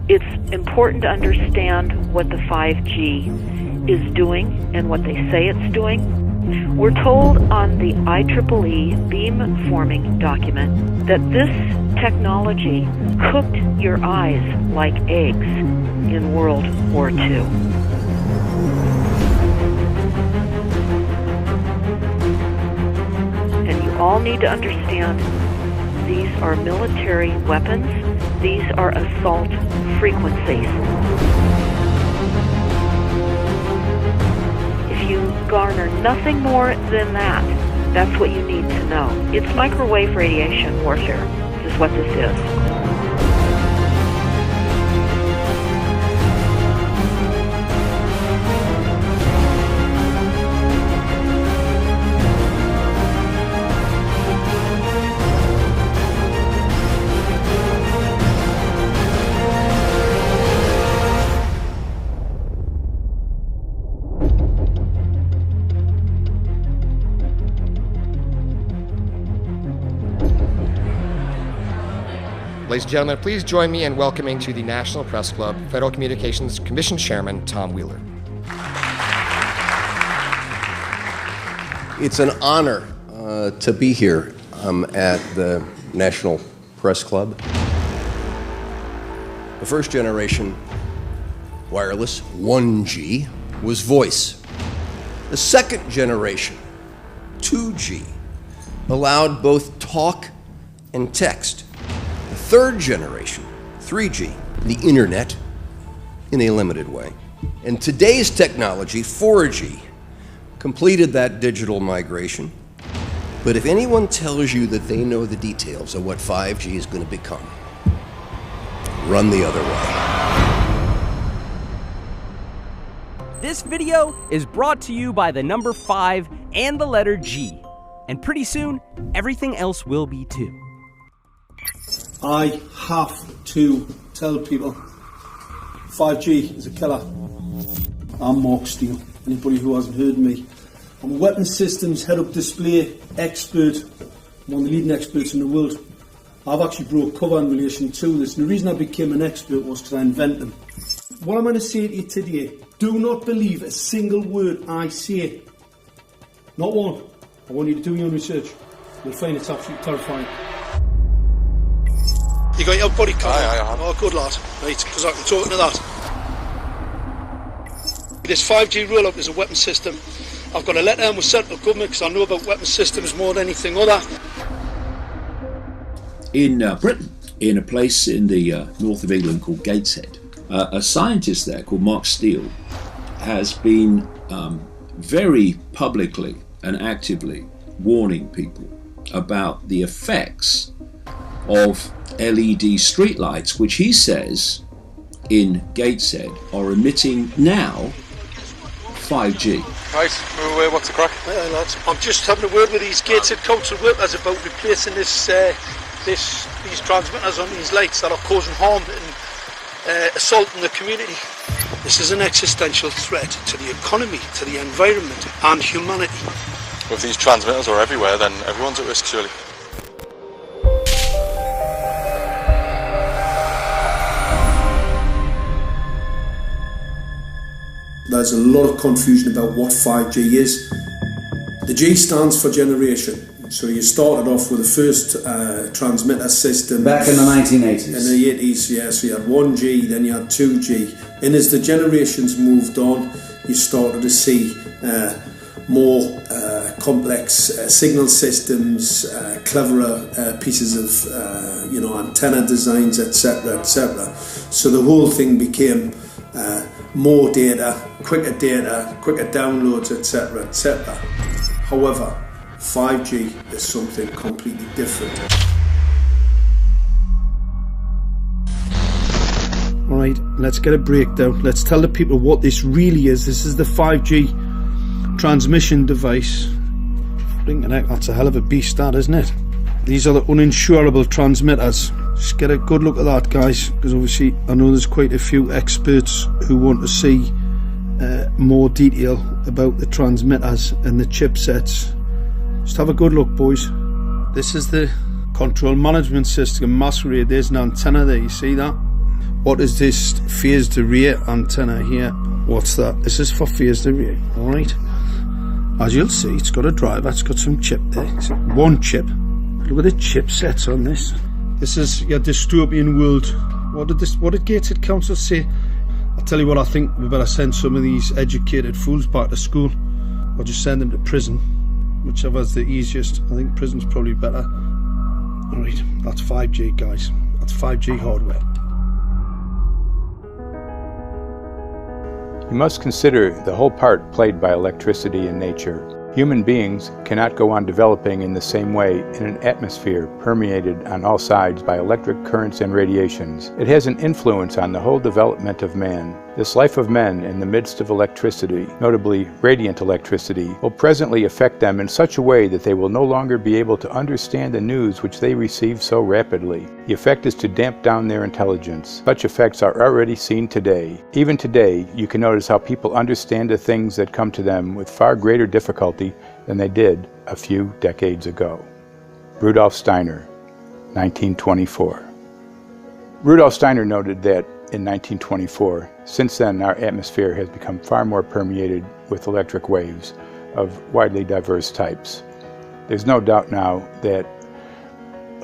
It's important to understand what the 5G is doing and what they say it's doing. We're told on the IEEE beamforming document that this technology cooked your eyes like eggs in World War II. And you all need to understand these are military weapons. These are assault frequencies. If you garner nothing more than that, that's what you need to know. It's microwave radiation warfare. This is what this is. Ladies and gentlemen, please join me in welcoming to the National Press Club Federal Communications Commission Chairman Tom Wheeler. It's an honor to be here at the National Press Club. The first generation wireless, 1G, was voice. The second generation, 2G, allowed both talk and text. Third generation, 3G, the internet, in a limited way. And today's technology, 4G, completed that digital migration. But if anyone tells you that they know the details of what 5G is going to become, run the other way. This video is brought to you by the number 5 and the letter G. And pretty soon, everything else will be too. I have to tell people 5G is a killer. I'm Mark Steele. Anybody who hasn't heard me, I'm a weapons systems head-up display expert. I'm one of the leading experts in the world. I've actually brought cover in relation to this, and the reason I became an expert was because I invented them. What I'm going to say to you today, do not believe a single word I say. Not one. I want you to do your own research. You'll find it's absolutely terrifying. You got your body covered? Aye. Oh, good lad. Right, because I can talk to that. This 5G rollout is a weapon system. I've got a letter in with central government because I know about weapon systems more than anything other. In Britain, in a place in the north of England called Gateshead, a scientist there called Mark Steele has been very publicly and actively warning people about the effects of LED streetlights, which he says in Gateshead are emitting now 5G. Right, what's the crack? Hey, lads. I'm just having a word with these Gateshead council workers about replacing these transmitters on these lights that are causing harm and assaulting the community. This is an existential threat to the economy, to the environment and humanity. If these transmitters are everywhere, then everyone's at risk, surely. There's a lot of confusion about what 5G is. The G stands for generation. So you started off with the first transmitter system. Back in the 1980s. In the 80s, yeah. So you had 1G, then you had 2G. And as the generations moved on, you started to see more complex signal systems, cleverer pieces of antenna designs, etc., etc. So the whole thing became more data, quicker downloads, etc., etc. However, 5G is something completely different. Alright, let's get a breakdown. Let's tell the people what this really is. This is the 5G transmission device. Blinking heck, that's a hell of a beast, that, isn't it? These are the uninsurable transmitters. Just get a good look at that, guys, because obviously I know there's quite a few experts who want to see more detail about the transmitters and the chipsets. Just have a good look, boys. This is the control management system masquerade. There's an antenna there, you see that? What is this phased array antenna here? What's that? This is for phased array, alright? As you'll see, it's got a driver, it's got some chip there. It's one chip. Look at the chipsets on this. This is your dystopian world. What did Gateshead Council say? I'll tell you what, I think we better send some of these educated fools back to school, or just send them to prison, whichever's the easiest. I think prison's probably better. Alright, that's 5G, guys. That's 5G hardware. You must consider the whole part played by electricity in nature. Human beings cannot go on developing in the same way in an atmosphere permeated on all sides by electric currents and radiations. It has an influence on the whole development of man. This life of men in the midst of electricity, notably radiant electricity, will presently affect them in such a way that they will no longer be able to understand the news which they receive so rapidly. The effect is to damp down their intelligence. Such effects are already seen today. Even today, you can notice how people understand the things that come to them with far greater difficulty than they did a few decades ago. Rudolf Steiner, 1924. Rudolf Steiner noted that in 1924, since then our atmosphere has become far more permeated with electric waves of widely diverse types. There's no doubt now that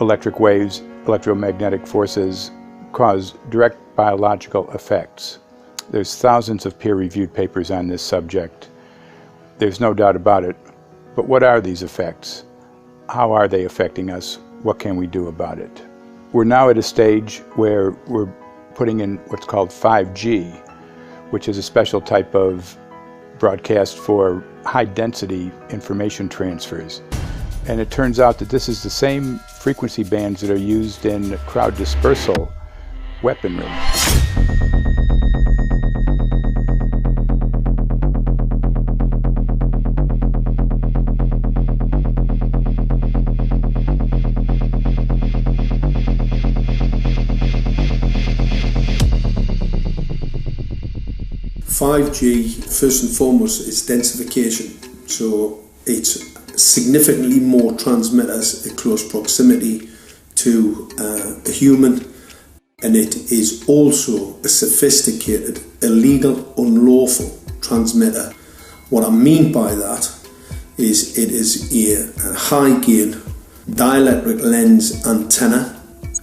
electric waves, electromagnetic forces, cause direct biological effects. There's thousands of peer-reviewed papers on this subject. There's no doubt about it. But what are these effects? How are they affecting us? What can we do about it? We're now at a stage where we're putting in what's called 5G, which is a special type of broadcast for high-density information transfers. And it turns out that this is the same frequency bands that are used in crowd dispersal weaponry. First and foremost, is densification. So it's significantly more transmitters at close proximity to a human, and it is also a sophisticated, illegal, unlawful transmitter. What I mean by that is it is a high gain dielectric lens antenna,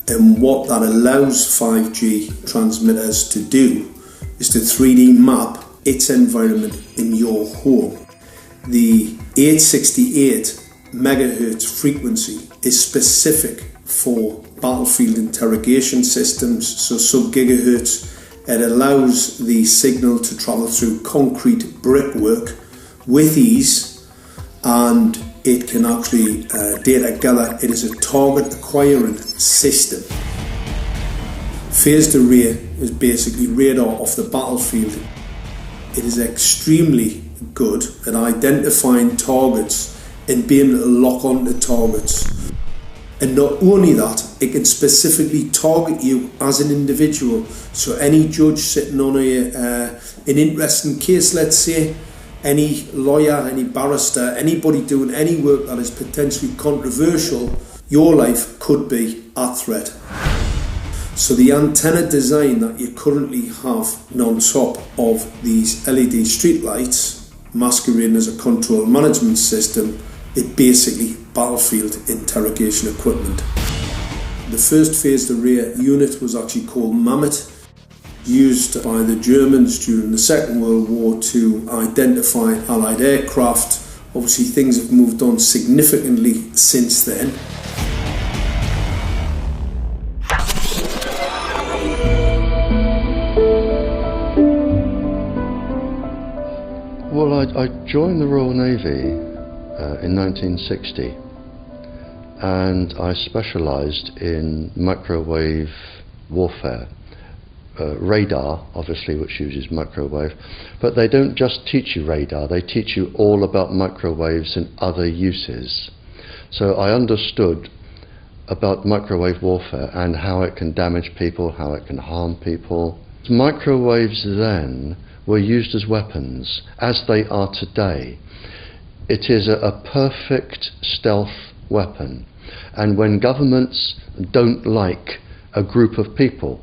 and what that allows 5G transmitters to do is to 3D map its environment in your home. The 868 megahertz frequency is specific for battlefield interrogation systems, so sub-gigahertz. It allows the signal to travel through concrete brickwork with ease, and it can actually data gather. It is a target acquiring system. Phased array is basically radar off the battlefield. It is extremely good at identifying targets and being able to lock onto targets. And not only that, it can specifically target you as an individual. So any judge sitting on an interesting case, let's say, any lawyer, any barrister, anybody doing any work that is potentially controversial, your life could be at threat. So the antenna design that you currently have on top of these LED street lights, masquerading as a control management system, it basically battlefield interrogation equipment. The first phased array unit was actually called Mammoth, used by the Germans during the Second World War to identify Allied aircraft. Obviously things have moved on significantly since then. Well, I joined the Royal Navy in 1960, and I specialised in microwave warfare. Radar, obviously, which uses microwave, but they don't just teach you radar, they teach you all about microwaves and other uses. So I understood about microwave warfare and how it can damage people, how it can harm people. Microwaves then were used as weapons, as they are today. It is a perfect stealth weapon, and when governments don't like a group of people,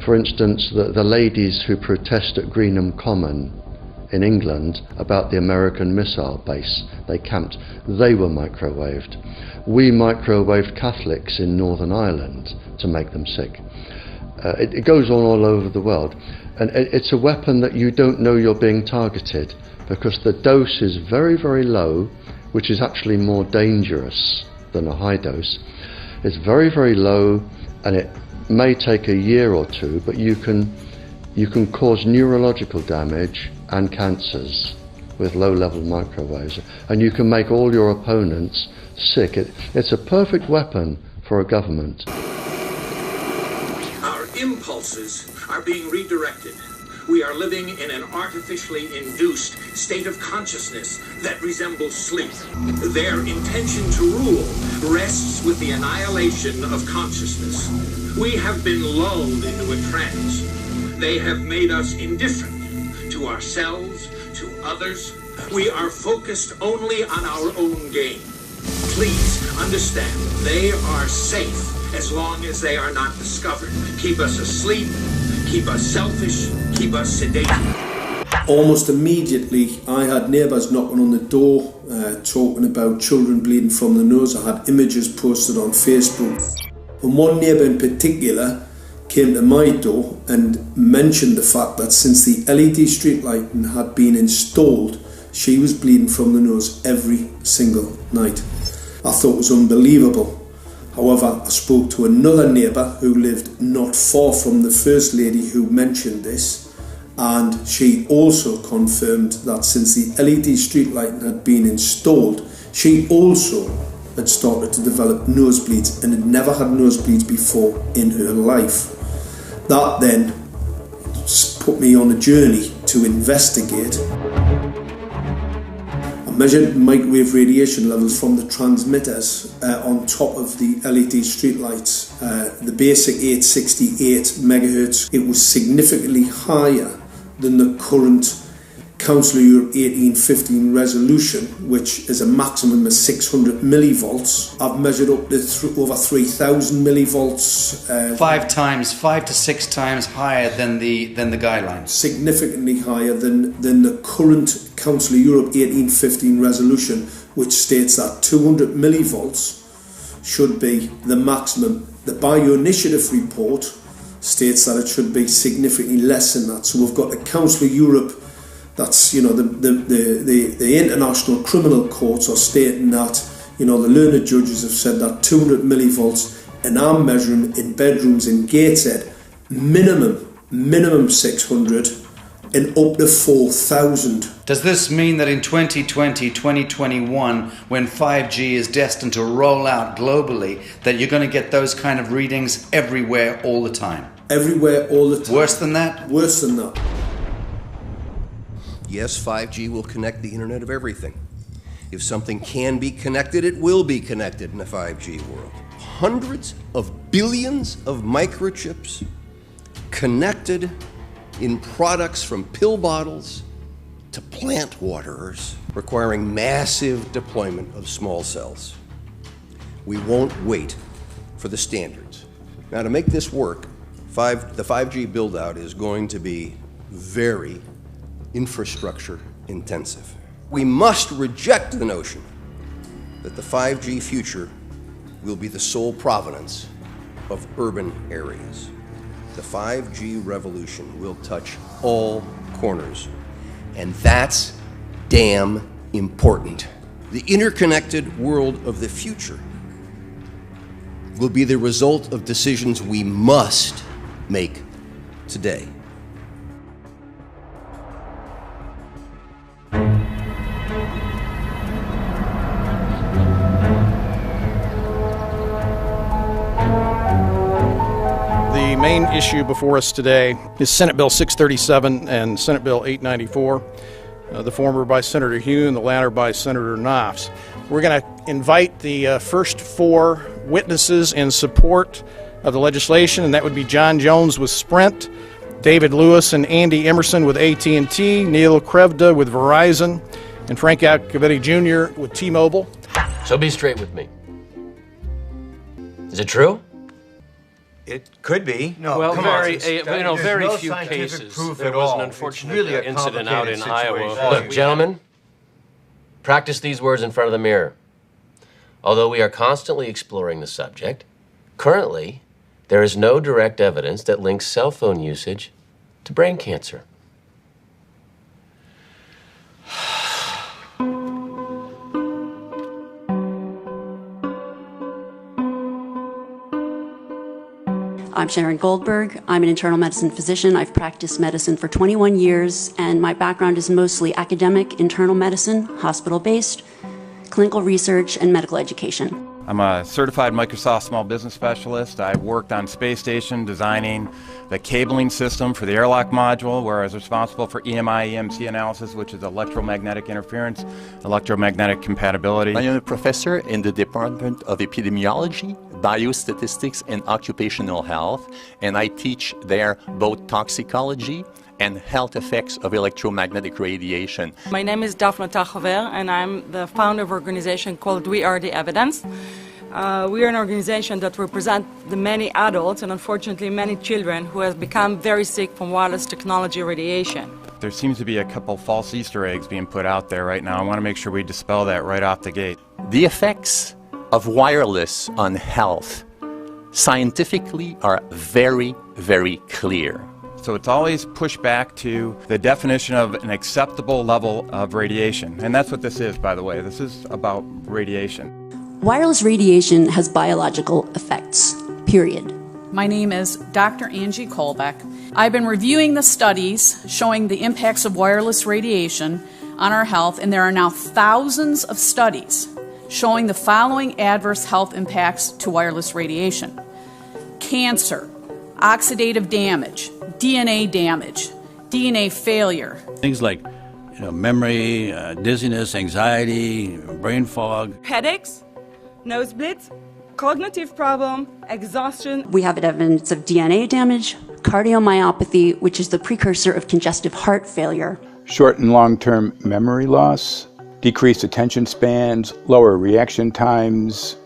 For instance, the ladies who protest at Greenham Common in England about the American missile base they camped, they were microwaved. We microwaved Catholics in Northern Ireland to make them sick. It goes on all over the world. And it's a weapon that you don't know you're being targeted, because the dose is very, very low, which is actually more dangerous than a high dose. It's very, very low, and it may take a year or two, but you can cause neurological damage and cancers with low-level microwaves, and you can make all your opponents sick. It's a perfect weapon for a government. Our impulses are being redirected. We are living in an artificially induced state of consciousness that resembles sleep. Their intention to rule rests with the annihilation of consciousness. We have been lulled into a trance. They have made us indifferent to ourselves, to others. We are focused only on our own gain. Please understand, they are safe as long as they are not discovered. Keep us asleep, keep us selfish, keep us sedated. Almost immediately, I had neighbours knocking on the door, talking about children bleeding from the nose. I had images posted on Facebook. And one neighbour in particular came to my door and mentioned the fact that since the LED street lighting had been installed, she was bleeding from the nose every single night. I thought it was unbelievable. However, I spoke to another neighbour who lived not far from the first lady who mentioned this, and she also confirmed that since the LED street lighting had been installed, she also had started to develop nosebleeds and had never had nosebleeds before in her life. That then put me on a journey to investigate. I measured microwave radiation levels from the transmitters on top of the LED streetlights. The basic 868 megahertz, it was significantly higher than the current Council of Europe 1815 resolution, which is a maximum of 600 millivolts. I've measured up to over 3,000 millivolts. 5 to 6 times higher than the guidelines. Significantly higher than the current Council of Europe 1815 resolution, which states that 200 millivolts should be the maximum. The Bioinitiative report states that it should be significantly less than that. So we've got the Council of Europe, that's, you know, the international criminal courts are stating that, you know, the learned judges have said that 200 millivolts, and I'm measuring in bedrooms in Gateshead minimum 600 and up to 4,000. Does this mean that in 2020, 2021, when 5G is destined to roll out globally, that you're going to get those kind of readings everywhere all the time? Everywhere all the time. Worse than that? Worse than that. Yes, 5G will connect the Internet of everything. If something can be connected, it will be connected in a 5G world. Hundreds of billions of microchips connected in products from pill bottles to plant waterers, requiring massive deployment of small cells. We won't wait for the standards. Now, to make this work, the 5G build-out is going to be very infrastructure intensive. We must reject the notion that the 5G future will be the sole provenance of urban areas. The 5G revolution will touch all corners, and that's damn important. The interconnected world of the future will be the result of decisions we must make today. The main issue before us today is Senate Bill 637 and Senate Bill 894, the former by Senator Hugh and the latter by Senator Knopf. We're going to invite the first four witnesses in support of the legislation, and that would be John Jones with Sprint, David Lewis and Andy Emerson with AT&T, Neil Krevda with Verizon, and Frank Iacovetti Jr. with T-Mobile. So be straight with me. Is it true? It could be. No, well, very few cases. There was an unfortunate incident out in Iowa. Look, gentlemen, practice these words in front of the mirror. Although we are constantly exploring the subject, currently, there is no direct evidence that links cell phone usage to brain cancer. I'm Sharon Goldberg. I'm an internal medicine physician. I've practiced medicine for 21 years, and my background is mostly academic, internal medicine, hospital-based, clinical research, and medical education. I'm a certified Microsoft small business specialist. I've worked on space station designing the cabling system for the airlock module, where I was responsible for EMI/EMC analysis, which is electromagnetic interference, electromagnetic compatibility. I am a professor in the Department of Epidemiology, Biostatistics, and Occupational Health, and I teach there both toxicology and health effects of electromagnetic radiation. My name is Daphne Tachover, and I'm the founder of an organization called We Are the Evidence. We are an organization that represents the many adults and unfortunately many children who have become very sick from wireless technology radiation. There seems to be a couple false Easter eggs being put out there right now. I want to make sure we dispel that right off the gate. The effects of wireless on health scientifically are very, very clear. So it's always pushed back to the definition of an acceptable level of radiation. And that's what this is, by the way. This is about radiation. Wireless radiation has biological effects, period. My name is Dr. Angie Kolbeck. I've been reviewing the studies showing the impacts of wireless radiation on our health, and there are now thousands of studies showing the following adverse health impacts to wireless radiation: cancer, oxidative damage, DNA damage, DNA failure. Things like memory, dizziness, anxiety, brain fog. Headaches, nosebleeds, cognitive problem, exhaustion. We have evidence of DNA damage, cardiomyopathy, which is the precursor of congestive heart failure. Short and long-term memory loss, decreased attention spans, lower reaction times,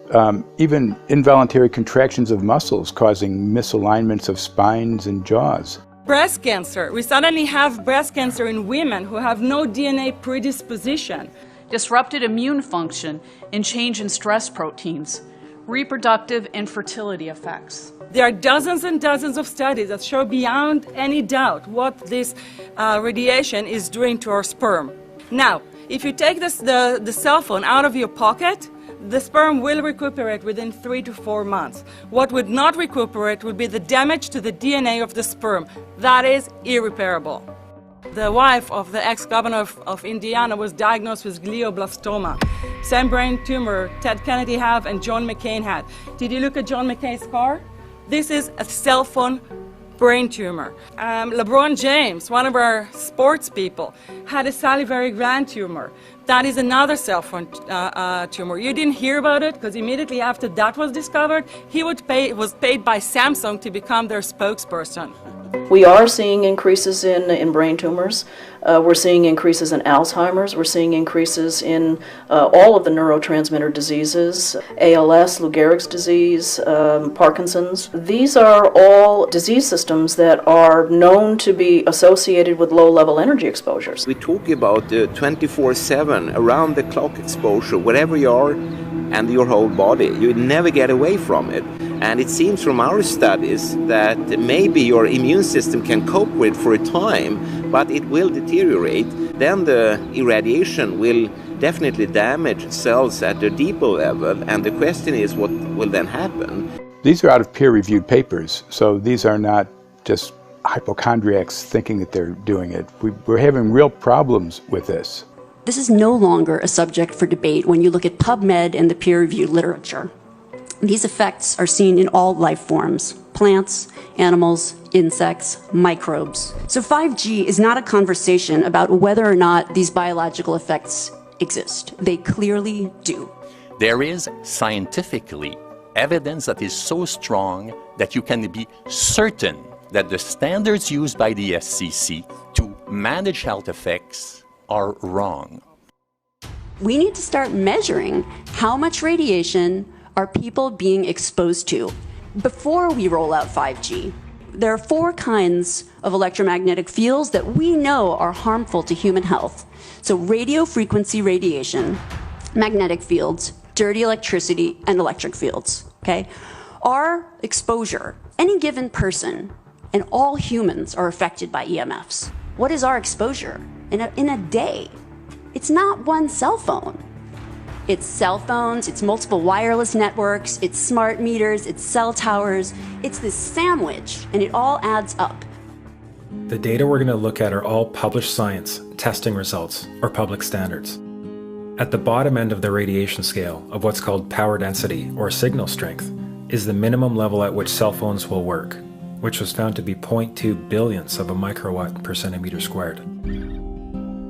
even involuntary contractions of muscles causing misalignments of spines and jaws. Breast cancer. We suddenly have breast cancer in women who have no DNA predisposition. Disrupted immune function and change in stress proteins, reproductive and fertility effects. There are dozens and dozens of studies that show beyond any doubt what this radiation is doing to our sperm. Now, if you take the cell phone out of your pocket, the sperm will recuperate within 3 to 4 months. What would not recuperate would be the damage to the DNA of the sperm. That is irreparable. The wife of the ex-governor of Indiana was diagnosed with glioblastoma. Same brain tumor Ted Kennedy had and John McCain had. Did you look at John McCain's scar? This is a cell phone brain tumor. LeBron James, one of our sports people, had a salivary gland tumor. That is another cell phone tumor. You didn't hear about it because immediately after that was discovered, he was paid by Samsung to become their spokesperson. We are seeing increases in brain tumors. We're seeing increases in Alzheimer's. We're seeing increases in all of the neurotransmitter diseases, ALS, Lou Gehrig's disease, Parkinson's. These are all disease systems that are known to be associated with low-level energy exposures. We talk about 24/7, around-the-clock exposure, wherever you are and your whole body. You never get away from it. And it seems from our studies that maybe your immune system can cope with for a time, but it will deteriorate. Then the irradiation will definitely damage cells at a deeper level, and the question is what will then happen? These are out of peer-reviewed papers, so these are not just hypochondriacs thinking that they're doing it. We're having real problems with this. This is no longer a subject for debate when you look at PubMed and the peer-reviewed literature. These effects are seen in all life forms: plants, animals, insects, microbes. So 5G is not a conversation about whether or not these biological effects exist. They clearly do. There is scientifically evidence that is so strong that you can be certain that the standards used by the FCC to manage health effects are wrong. We need to start measuring how much radiation are people being exposed to. before we roll out 5G, there are 4 kinds of electromagnetic fields that we know are harmful to human health. So radio frequency radiation, magnetic fields, dirty electricity, and electric fields, okay? Our exposure, any given person, and all humans are affected by EMFs. What is our exposure in a day? It's not one cell phone. It's cell phones, it's multiple wireless networks, it's smart meters, it's cell towers. It's this sandwich, and it all adds up. The data we're going to look at are all published science, testing results, or public standards. At the bottom end of the radiation scale of what's called power density, or signal strength, is the minimum level at which cell phones will work, which was found to be 0.2 billionths of a microwatt per centimeter squared.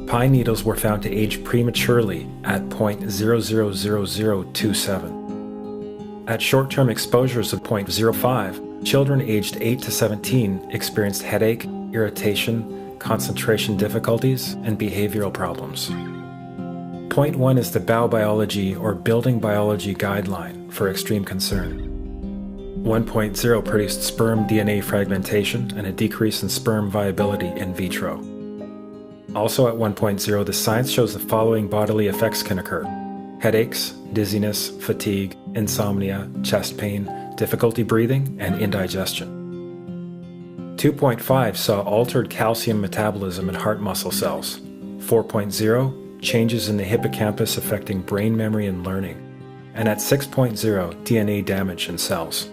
Pine needles were found to age prematurely at 0.000027. At short-term exposures of 0.05, children aged 8 to 17 experienced headache, irritation, concentration difficulties, and behavioral problems. 0.1 is the Biobiology or Building Biology Guideline for extreme concern. 1.0 produced sperm DNA fragmentation and a decrease in sperm viability in vitro. Also at 1.0, the science shows the following bodily effects can occur: headaches, dizziness, fatigue, insomnia, chest pain, difficulty breathing, and indigestion. 2.5 saw altered calcium metabolism in heart muscle cells. 4.0, changes in the hippocampus affecting brain memory and learning. And at 6.0, DNA damage in cells.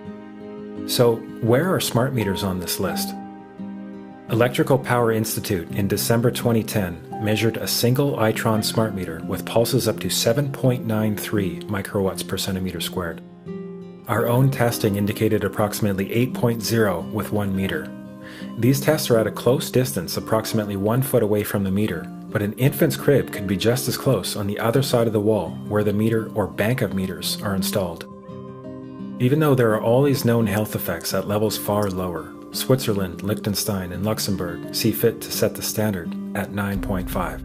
So, where are smart meters on this list? Electrical Power Institute in December 2010 measured a single Itron smart meter with pulses up to 7.93 microwatts per centimeter squared. Our own testing indicated approximately 8.0 with 1 meter. These tests are at a close distance, approximately 1 foot away from the meter, but an infant's crib could be just as close on the other side of the wall where the meter or bank of meters are installed. Even though there are all these known health effects at levels far lower, Switzerland, Liechtenstein, and Luxembourg see fit to set the standard at 9.5.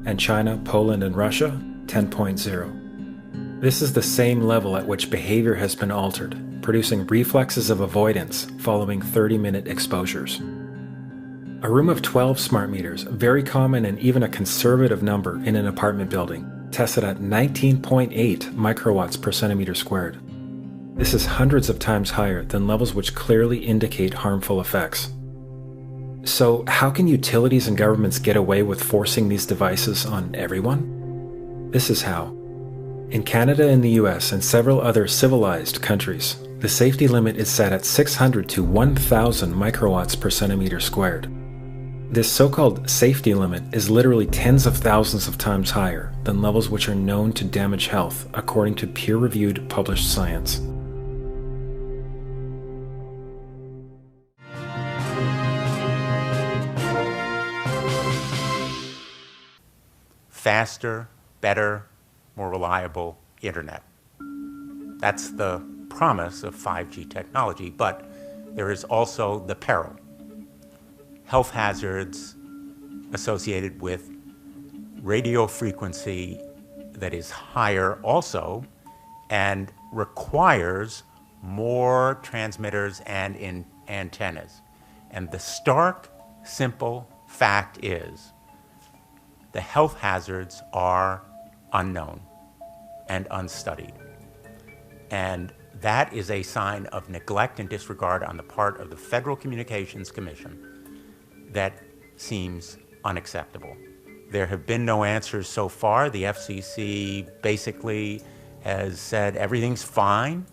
And China, Poland, and Russia, 10.0. This is the same level at which behavior has been altered, producing reflexes of avoidance following 30-minute exposures. A room of 12 smart meters, very common and even a conservative number in an apartment building, tested at 19.8 microwatts per centimeter squared. This is hundreds of times higher than levels which clearly indicate harmful effects. So, how can utilities and governments get away with forcing these devices on everyone? This is how. In Canada and the US and several other civilized countries, the safety limit is set at 600 to 1,000 microwatts per centimeter squared. This so-called safety limit is literally tens of thousands of times higher than levels which are known to damage health according to peer-reviewed published science. Faster, better, more reliable internet. That's the promise of 5G technology, but there is also the peril. Health hazards associated with radio frequency that is higher also and requires more transmitters and antennas. And the stark, simple fact is the health hazards are unknown and unstudied. And that is a sign of neglect and disregard on the part of the Federal Communications Commission that seems unacceptable. There have been no answers so far. The FCC basically has said everything's fine,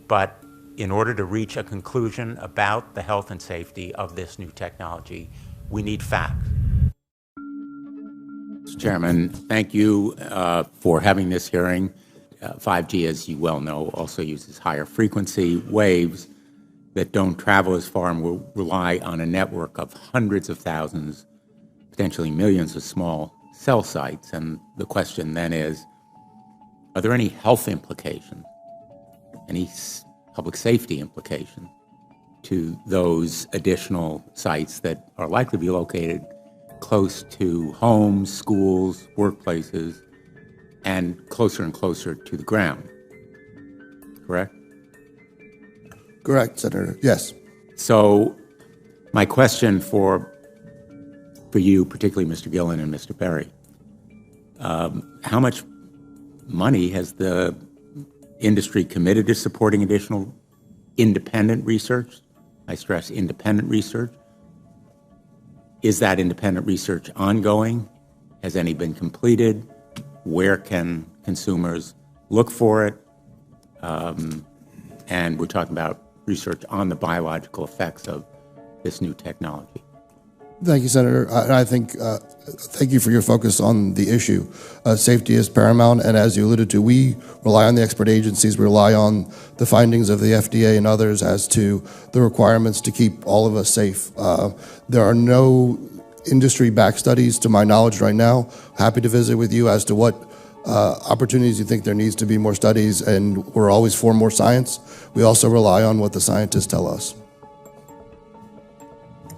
but in order to reach a conclusion about the health and safety of this new technology, we need facts. Mr. Chairman, thank you for having this hearing. 5G, as you well know, also uses higher frequency waves that don't travel as far and will rely on a network of hundreds of thousands, potentially millions of small cell sites. And the question then is, are there any health implications, any public safety implications to those additional sites that are likely to be located close to homes, schools, workplaces, and closer to the ground, correct? Correct, Senator. Yes. So my question for you, particularly Mr. Gillen and Mr. Berry, how much money has the industry committed to supporting additional independent research? I stress independent research. Is that independent research ongoing? Has any been completed? Where can consumers look for it? And we're talking about research on the biological effects of this new technology. Thank you, Senator. I think, thank you for your focus on the issue. Safety is paramount, and as you alluded to, we rely on the expert agencies, we rely on the findings of the FDA and others as to the requirements to keep all of us safe. There are no industry-backed studies, to my knowledge right now. Happy to visit with you as to what opportunities you think there needs to be more studies, and we're always for more science. We also rely on what the scientists tell us.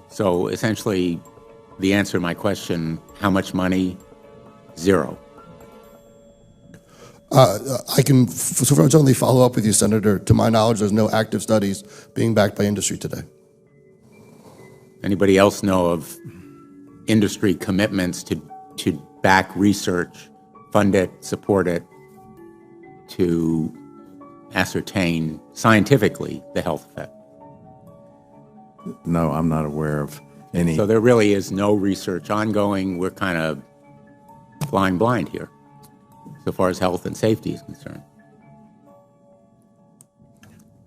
So essentially, the answer to my question, how much money? Zero. I can certainly follow up with you, Senator. To my knowledge, there's no active studies being backed by industry today. Anybody else know of industry commitments to back research, fund it, support it, to ascertain scientifically the health effect? No, I'm not aware of any. So there really is no research ongoing. We're kind of flying blind here, so far as health and safety is concerned.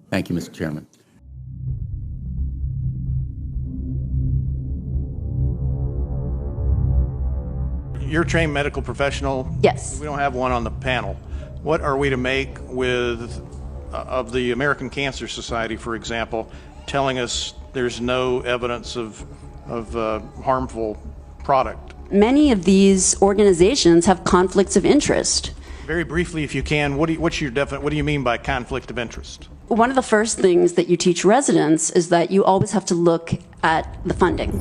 Thank you, Mr. Chairman. You're a trained medical professional. Yes. We don't have one on the panel. What are we to make of the American Cancer Society, for example, telling us there's no evidence of harmful product? Many of these organizations have conflicts of interest. Very briefly, if you can, what do you mean by conflict of interest? One of the first things that you teach residents is that you always have to look at the funding.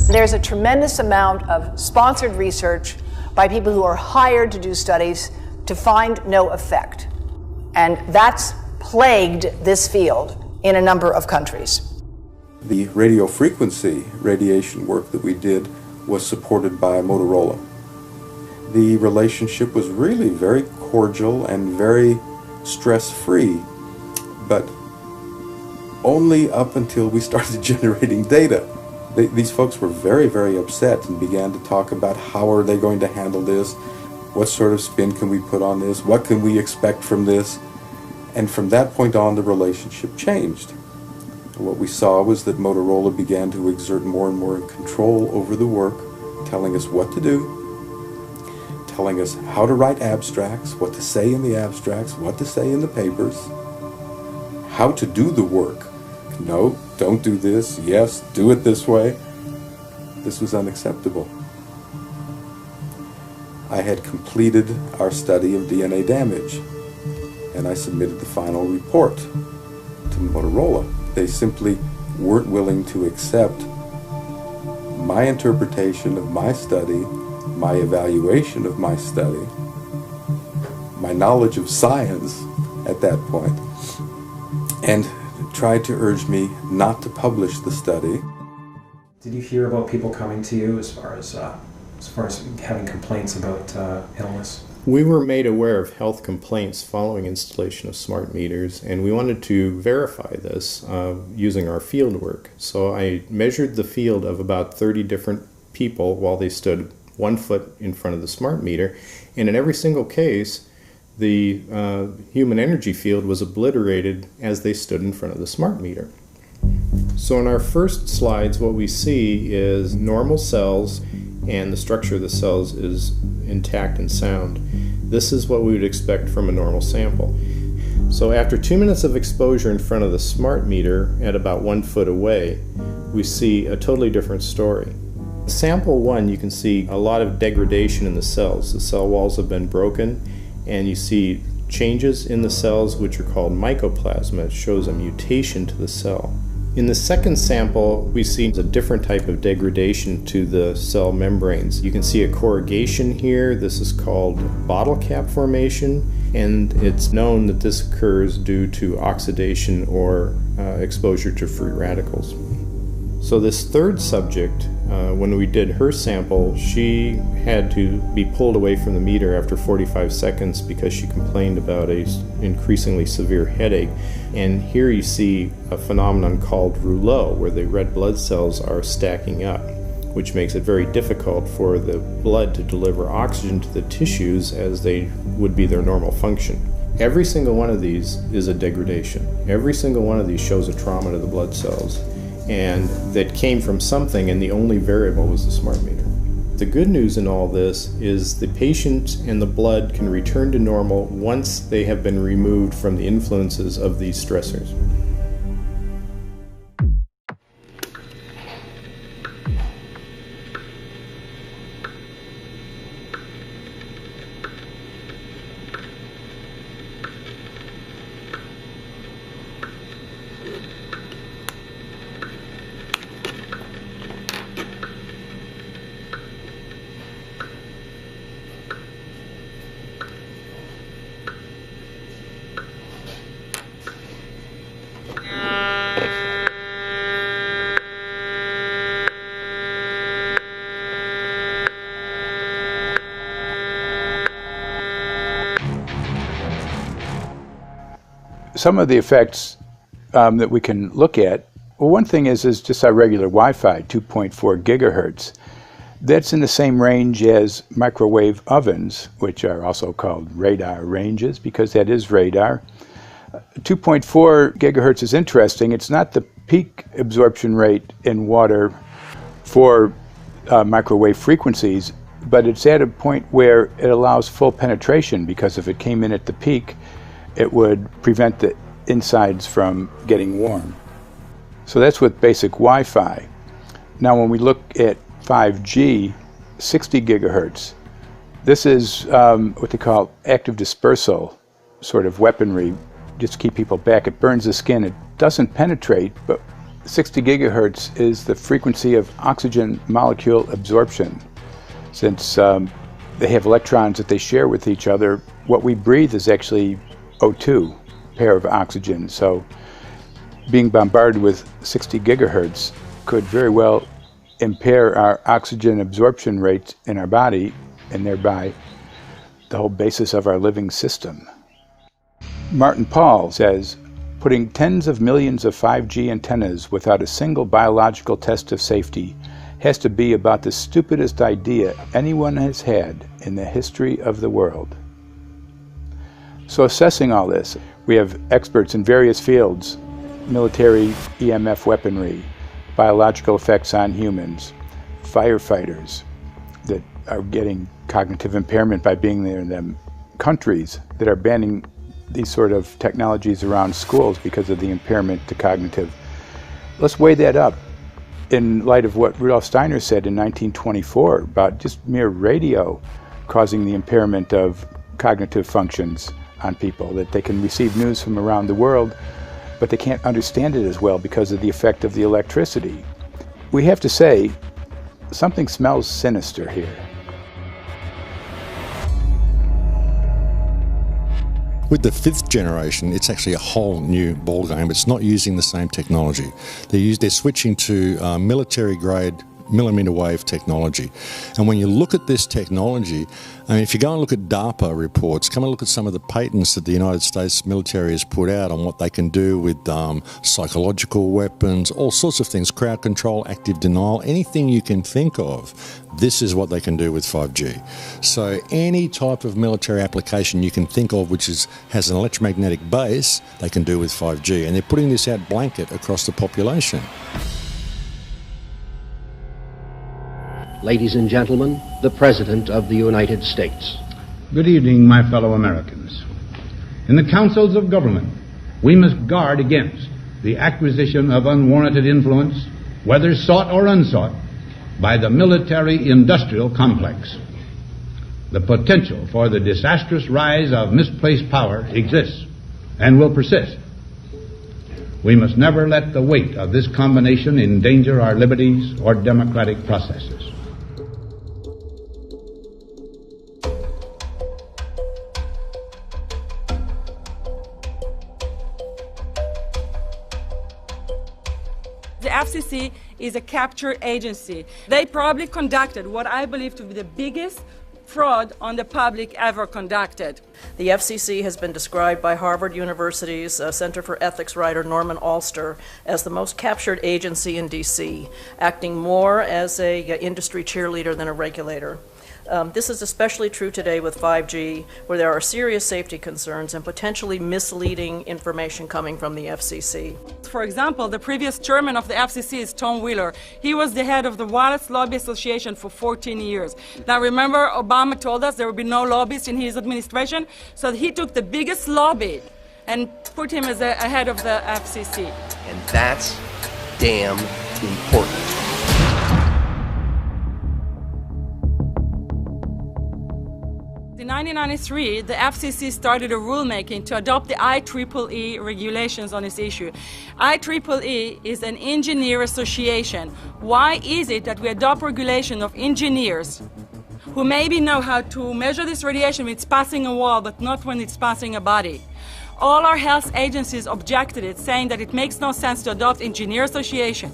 There's a tremendous amount of sponsored research by people who are hired to do studies to find no effect. And that's plagued this field in a number of countries. The radio frequency radiation work that we did was supported by Motorola. The relationship was really very cordial and very stress-free, but only up until we started generating data. These folks were very, very upset and began to talk about how are they going to handle this, what sort of spin can we put on this, what can we expect from this, and from that point on the relationship changed. What we saw was that Motorola began to exert more and more control over the work, telling us what to do, telling us how to write abstracts, what to say in the abstracts, what to say in the papers, how to do the work. No, don't do this. Yes, do it this way. This was unacceptable. I had completed our study of DNA damage, and I submitted the final report to Motorola. They simply weren't willing to accept my interpretation of my study, my evaluation of my study, my knowledge of science at that point, and tried to urge me not to publish the study. Did you hear about people coming to you as far as having complaints about illness? We were made aware of health complaints following installation of smart meters, and we wanted to verify this using our field work. So I measured the field of about 30 different people while they stood 1 foot in front of the smart meter, and in every single case, the human energy field was obliterated as they stood in front of the smart meter. So in our first slides, what we see is normal cells, and the structure of the cells is intact and sound. This is what we would expect from a normal sample. So after 2 minutes of exposure in front of the smart meter at about 1 foot away, we see a totally different story. Sample 1, you can see a lot of degradation in the cells. The cell walls have been broken, and you see changes in the cells which are called mycoplasma. It shows a mutation to the cell. In the second sample, we see a different type of degradation to the cell membranes. You can see a corrugation here. This is called bottle cap formation, and it's known that this occurs due to oxidation or exposure to free radicals. So this third subject, when we did her sample, she had to be pulled away from the meter after 45 seconds because she complained about an increasingly severe headache. And here you see a phenomenon called rouleau, where the red blood cells are stacking up, which makes it very difficult for the blood to deliver oxygen to the tissues as they would be their normal function. Every single one of these is a degradation. Every single one of these shows a trauma to the blood cells, and that came from something, and the only variable was the smart meter. The good news in all this is the patient and the blood can return to normal once they have been removed from the influences of these stressors. Some of the effects that we can look at, well, one thing is just our regular Wi-Fi, 2.4 gigahertz. That's in the same range as microwave ovens, which are also called radar ranges, because that is radar. 2.4 gigahertz is interesting. It's not the peak absorption rate in water for microwave frequencies, but it's at a point where it allows full penetration, because if it came in at the peak, it would prevent the insides from getting warm. So that's with basic Wi-Fi. Now when we look at 5G, 60 gigahertz, this is what they call active dispersal sort of weaponry, just to keep people back. It burns the skin. It doesn't penetrate, but 60 gigahertz is the frequency of oxygen molecule absorption. Since they have electrons that they share with each other, what we breathe is actually O2, pair of oxygen. So being bombarded with 60 gigahertz could very well impair our oxygen absorption rates in our body, and thereby the whole basis of our living system. Martin Pall says, putting tens of millions of 5G antennas without a single biological test of safety has to be about the stupidest idea anyone has had in the history of the world. So assessing all this, we have experts in various fields: military EMF weaponry, biological effects on humans, firefighters that are getting cognitive impairment by being there in them, countries that are banning these sort of technologies around schools because of the impairment to cognitive. Let's weigh that up in light of what Rudolf Steiner said in 1924 about just mere radio causing the impairment of cognitive functions on people, that they can receive news from around the world, but they can't understand it as well because of the effect of the electricity. We have to say, something smells sinister here. With the 5th generation, it's actually a whole new ballgame. It's not using the same technology. They're switching to military-grade millimeter wave technology. And when you look at this technology, I mean, if you go and look at DARPA reports, come and look at some of the patents that the United States military has put out on what they can do with psychological weapons, all sorts of things, crowd control, active denial, anything you can think of, this is what they can do with 5G. So any type of military application you can think of which has an electromagnetic base, they can do with 5G. And they're putting this out blanket across the population. Ladies and gentlemen, the President of the United States. Good evening, my fellow Americans. In the councils of government, we must guard against the acquisition of unwarranted influence, whether sought or unsought, by the military-industrial complex. The potential for the disastrous rise of misplaced power exists and will persist. We must never let the weight of this combination endanger our liberties or democratic processes. The FCC is a capture agency. They probably conducted what I believe to be the biggest fraud on the public ever conducted. The FCC has been described by Harvard University's Center for Ethics writer Norman Alster as the most captured agency in D.C., acting more as an industry cheerleader than a regulator. This is especially true today with 5G, where there are serious safety concerns and potentially misleading information coming from the FCC. For example, the previous chairman of the FCC is Tom Wheeler. He was the head of the Wireless Lobby Association for 14 years. Now remember, Obama told us there would be no lobbyists in his administration, so he took the biggest lobby and put him as a head of the FCC. And that's damn important. In 1993, the FCC started a rulemaking to adopt the IEEE regulations on this issue. IEEE is an engineer association. Why is it that we adopt regulation of engineers who maybe know how to measure this radiation when it's passing a wall, but not when it's passing a body? All our health agencies objected it, saying that it makes no sense to adopt engineer association,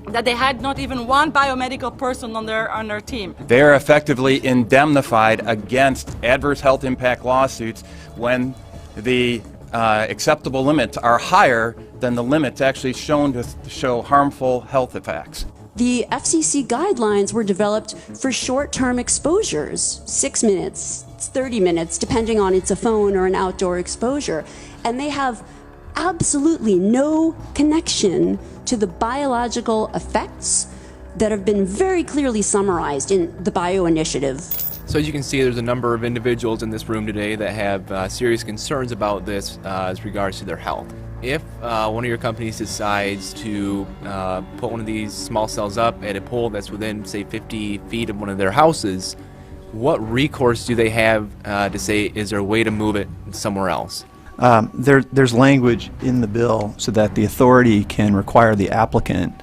that they had not even one biomedical person on their team. They are effectively indemnified against adverse health impact lawsuits when the acceptable limits are higher than the limits actually shown to show harmful health effects. The FCC guidelines were developed for short-term exposures, 6 minutes, 30 minutes, depending on it's a phone or an outdoor exposure. And they have absolutely no connection to the biological effects that have been very clearly summarized in the Bio Initiative. So as you can see, there's a number of individuals in this room today that have serious concerns about this as regards to their health. If one of your companies decides to put one of these small cells up at a pole that's within, say, 50 feet of one of their houses, what recourse do they have to say, is there a way to move it somewhere else? There's language in the bill so that the authority can require the applicant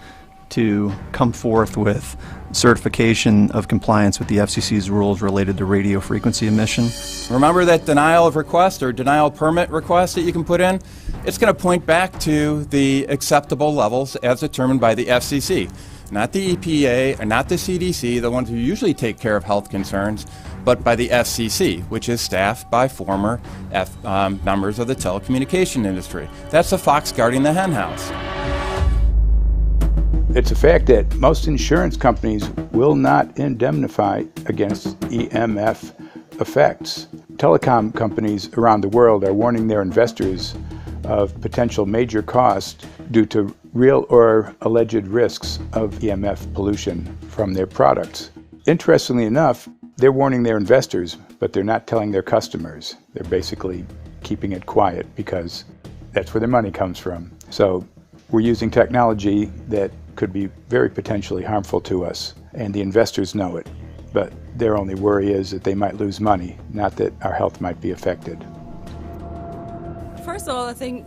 to come forth with certification of compliance with the FCC's rules related to radio frequency emission. Remember that denial of request or denial permit request that you can put in? It's going to point back to the acceptable levels as determined by the FCC. Not the EPA, or not the CDC, the ones who usually take care of health concerns, but by the FCC, which is staffed by former members of the telecommunication industry. That's the fox guarding the henhouse. It's a fact that most insurance companies will not indemnify against EMF effects. Telecom companies around the world are warning their investors of potential major costs due to real or alleged risks of EMF pollution from their products. Interestingly enough, they're warning their investors, but they're not telling their customers. They're basically keeping it quiet because that's where their money comes from. So we're using technology that could be very potentially harmful to us, and the investors know it. But their only worry is that they might lose money, not that our health might be affected. First of all, I think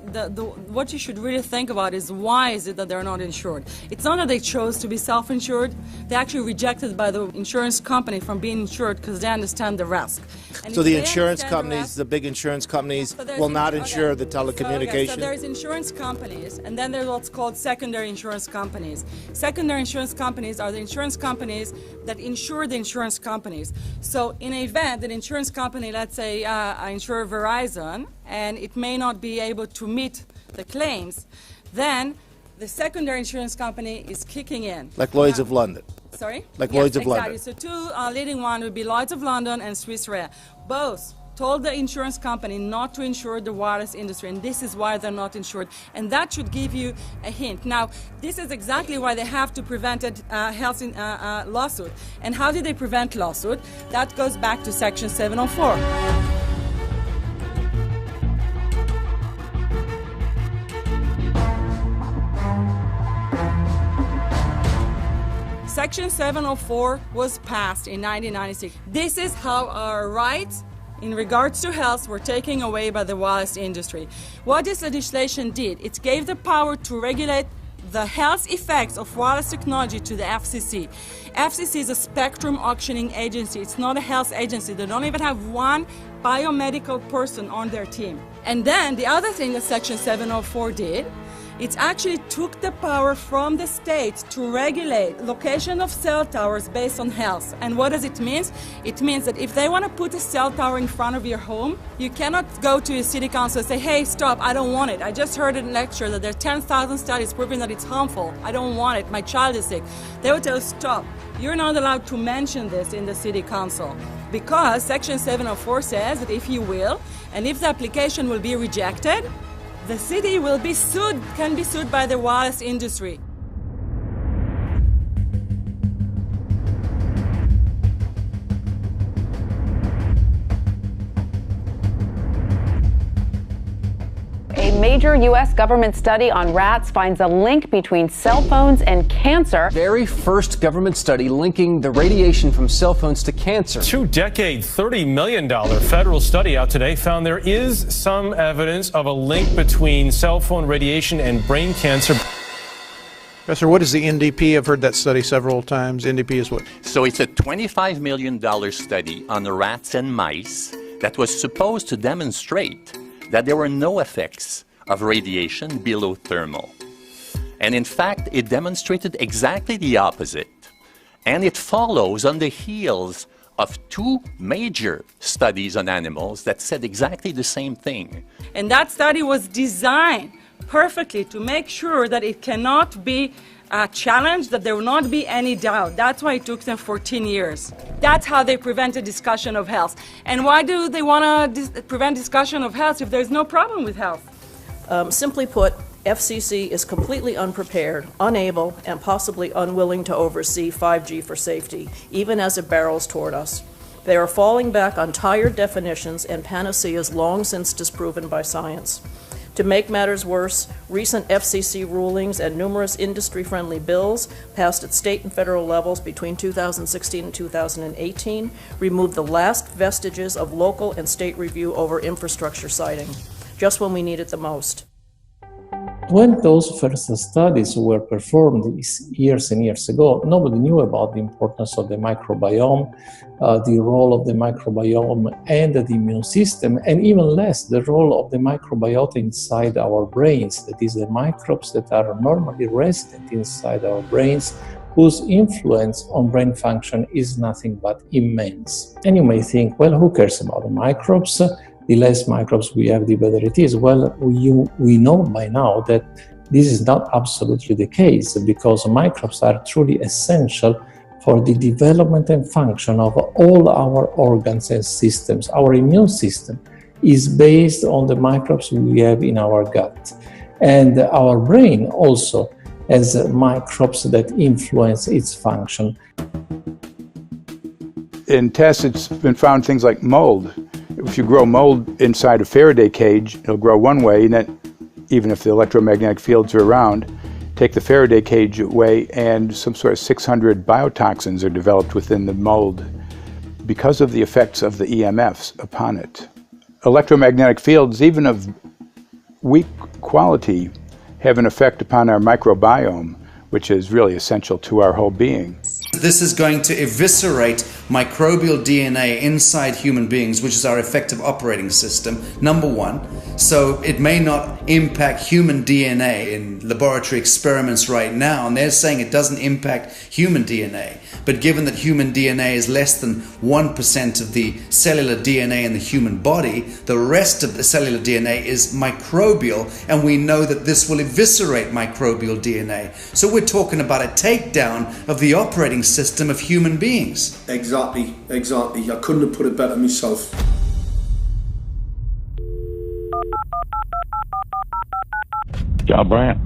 what you should really think about is why is it that they're not insured? It's not that they chose to be self-insured. They're actually rejected by the insurance company from being insured because they understand the risk. And so the insurance companies, the big insurance companies, will not insure the telecommunications? So there's insurance companies, and then there's what's called secondary insurance companies. Secondary insurance companies are the insurance companies that insure the insurance companies. So in an event, an insurance company, let's say I insure Verizon, and it may not be able to meet the claims, then the secondary insurance company is kicking in. Like Lloyd's of London. Sorry? Like Yes, Lloyd's of exactly. London. So two leading ones would be Lloyd's of London and Swiss Re. Both told the insurance company not to insure the wireless industry, and this is why they're not insured. And that should give you a hint. Now, this is exactly why they have to prevent a lawsuit. And how did they prevent lawsuit? That goes back to Section 704. Section 704 was passed in 1996. This is how our rights in regards to health were taken away by the wireless industry. What this legislation did, it gave the power to regulate the health effects of wireless technology to the FCC. FCC is a spectrum auctioning agency. It's not a health agency. They don't even have one biomedical person on their team. And then the other thing that Section 704 did, it actually took the power from the states to regulate location of cell towers based on health. And what does it mean? It means that if they want to put a cell tower in front of your home, you cannot go to your city council and say, hey, stop, I don't want it. I just heard in a lecture that there are 10,000 studies proving that it's harmful. I don't want it. My child is sick. They would tell you, stop. You're not allowed to mention this in the city council because Section 704 says that if you will, and if the application will be rejected, the city will be sued, can be sued by the wireless industry. A major U.S. government study on rats finds a link between cell phones and cancer. Very first government study linking the radiation from cell phones to cancer. 2-decade, $30 million federal study out today found there is some evidence of a link between cell phone radiation and brain cancer. Professor, what is the NDP? I've heard that study several times. NDP is what? So it's a $25 million study on the rats and mice that was supposed to demonstrate that there were no effects of radiation below thermal. And in fact, it demonstrated exactly the opposite. And it follows on the heels of two major studies on animals that said exactly the same thing. And that study was designed perfectly to make sure that it cannot be challenged, that there will not be any doubt. That's why it took them 14 years. That's how they prevented discussion of health. And why do they want to prevent discussion of health if there's no problem with health? Simply put, FCC is completely unprepared, unable, and possibly unwilling to oversee 5G for safety, even as it barrels toward us. They are falling back on tired definitions and panaceas long since disproven by science. To make matters worse, recent FCC rulings and numerous industry-friendly bills passed at state and federal levels between 2016 and 2018 removed the last vestiges of local and state review over infrastructure siting, just when we need it the most. When those first studies were performed years and years ago, nobody knew about the importance of the microbiome, the role of the microbiome and the immune system, and even less the role of the microbiota inside our brains, that is, the microbes that are normally resident inside our brains, whose influence on brain function is nothing but immense. And you may think, well, who cares about the microbes? The less microbes we have, the better it is. Well, we know by now that this is not absolutely the case, because microbes are truly essential for the development and function of all our organs and systems. Our immune system is based on the microbes we have in our gut. And our brain also has microbes that influence its function. In tests, it's been found things like mold. If you grow mold inside a Faraday cage, it'll grow one way, and then even if the electromagnetic fields are around, take the Faraday cage away and some sort of 600 biotoxins are developed within the mold because of the effects of the EMFs upon it. Electromagnetic fields, even of weak quality, have an effect upon our microbiome, which is really essential to our whole being. This is going to eviscerate microbial DNA inside human beings, which is our effective operating system, number one. So it may not impact human DNA in laboratory experiments right now, and they're saying it doesn't impact human DNA. But given that human DNA is less than 1% of the cellular DNA in the human body, the rest of the cellular DNA is microbial, and we know that this will eviscerate microbial DNA. So we're talking about a takedown of the operating system of human beings. Exactly. I couldn't have put it better myself. John Brandt.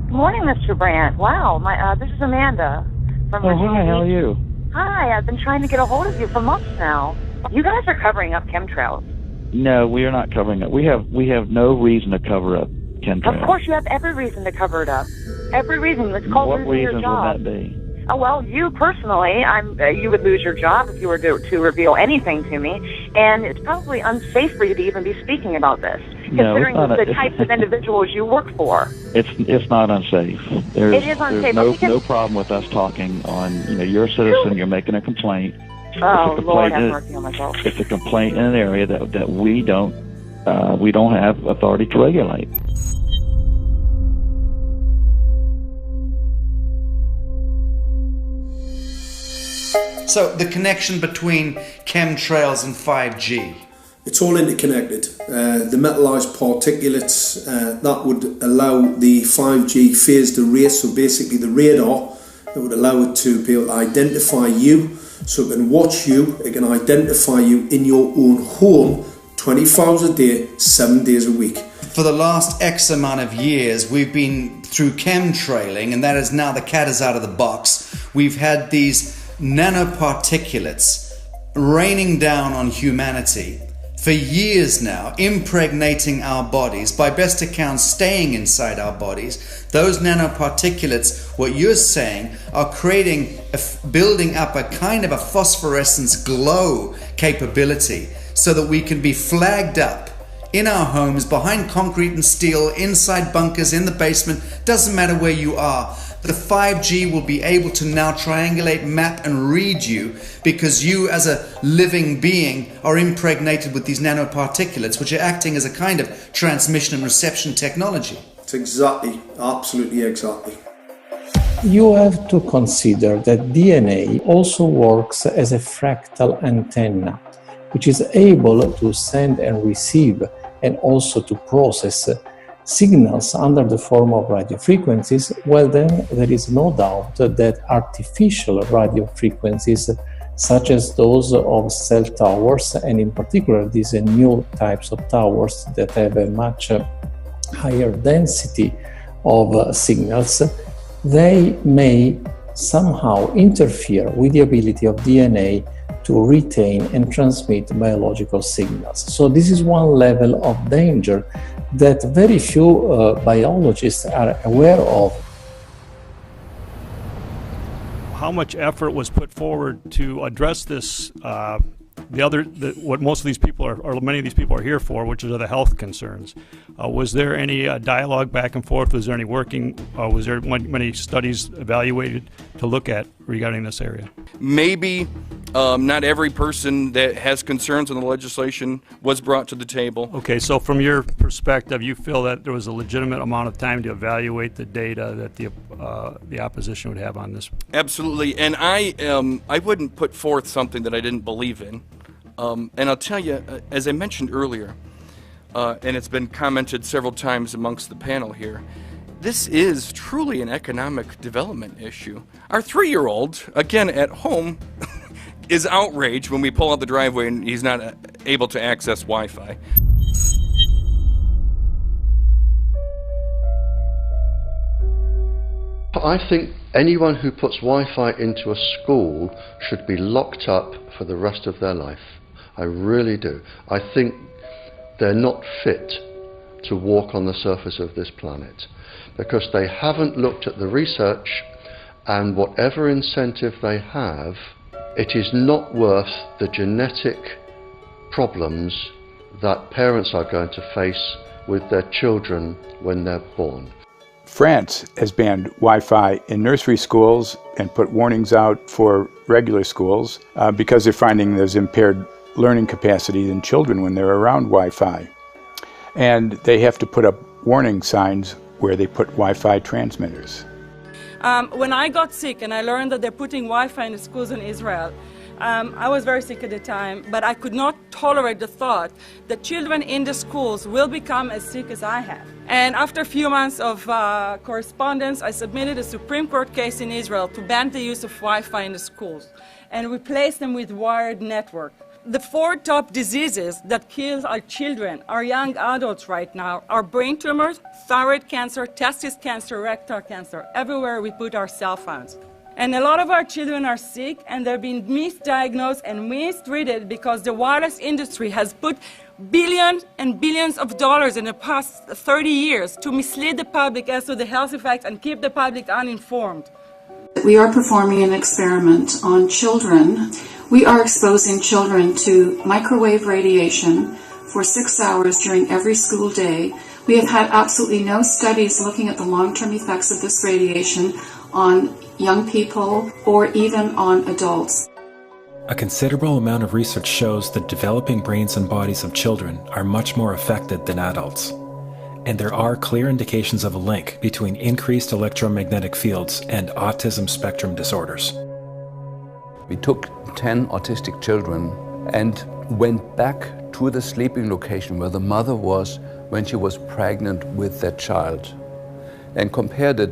Morning, Mr. Brandt. Wow, this is Amanda from Virginia. Hi, how are you? Hi, I've been trying to get a hold of you for months now. You guys are covering up chemtrails. No, we are not covering it. We have no reason to cover up chemtrails. Of course, you have every reason to cover it up. Every reason. It's called What losing your reasons job. would that be? Oh, well, you personally, you would lose your job if you were to reveal anything to me, and it's probably unsafe for you to even be speaking about this, considering the types of individuals you work for. It's not unsafe. It is unsafe. There's no problem with us talking on, you're a citizen, you're making a complaint. Oh, Lord have mercy on myself. It's a complaint in an area that we don't have authority to regulate. So the connection between chemtrails and 5G. It's all interconnected. The metallized particulates that would allow the 5G phased array, so basically the radar that would allow it to be able to identify you, so it can watch you, it can identify you in your own home 24 hours a day, 7 days a week. For the last X amount of years, we've been through chemtrailing, and that is now the cat is out of the box. We've had these nanoparticulates raining down on humanity for years now, impregnating our bodies, by best accounts staying inside our bodies. Those nanoparticulates, what you're saying, are building up a kind of a phosphorescence glow capability so that we can be flagged up in our homes, behind concrete and steel, inside bunkers, in the basement, doesn't matter where you are. The 5G will be able to now triangulate, map and read you, because you as a living being are impregnated with these nanoparticulates, which are acting as a kind of transmission and reception technology. It's exactly, absolutely exactly. You have to consider that DNA also works as a fractal antenna, which is able to send and receive and also to process signals under the form of radio frequencies. Well, then there is no doubt that artificial radio frequencies, such as those of cell towers, and in particular these new types of towers that have a much higher density of signals, they may somehow interfere with the ability of DNA to retain and transmit biological signals. So this is one level of danger that very few biologists are aware of. How much effort was put forward to address this? What most of these people or many of these people are here for, which are the health concerns. Was there any dialogue back and forth? Was there any working? Was there many studies evaluated to look at regarding this area? Maybe not every person that has concerns on the legislation was brought to the table. Okay, so from your perspective, you feel that there was a legitimate amount of time to evaluate the data that the opposition would have on this? Absolutely, and I wouldn't put forth something that I didn't believe in. And I'll tell you, as I mentioned earlier, and it's been commented several times amongst the panel here, this is truly an economic development issue. Our 3-year-old, again at home, is outraged when we pull out the driveway and he's not able to access Wi-Fi. I think anyone who puts Wi-Fi into a school should be locked up for the rest of their life. I really do. I think they're not fit to walk on the surface of this planet because they haven't looked at the research, and whatever incentive they have, it is not worth the genetic problems that parents are going to face with their children when they're born. France has banned Wi-Fi in nursery schools and put warnings out for regular schools because they're finding there's impaired learning capacity in children when they're around Wi-Fi. And they have to put up warning signs where they put Wi-Fi transmitters. When I got sick and I learned that they're putting Wi-Fi in the schools in Israel, I was very sick at the time, but I could not tolerate the thought that children in the schools will become as sick as I have. And after a few months of correspondence, I submitted a Supreme Court case in Israel to ban the use of Wi-Fi in the schools and replace them with wired network. The 4 top diseases that kill our children, our young adults right now, are brain tumors, thyroid cancer, testis cancer, rectal cancer, everywhere we put our cell phones. And a lot of our children are sick and they're being misdiagnosed and mistreated because the wireless industry has put billions and billions of dollars in the past 30 years to mislead the public as to the health effects and keep the public uninformed. We are performing an experiment on children. We are exposing children to microwave radiation for 6 hours during every school day. We have had absolutely no studies looking at the long-term effects of this radiation on young people or even on adults. A considerable amount of research shows that developing brains and bodies of children are much more affected than adults. And there are clear indications of a link between increased electromagnetic fields and autism spectrum disorders. We took 10 autistic children and went back to the sleeping location where the mother was when she was pregnant with that child and compared it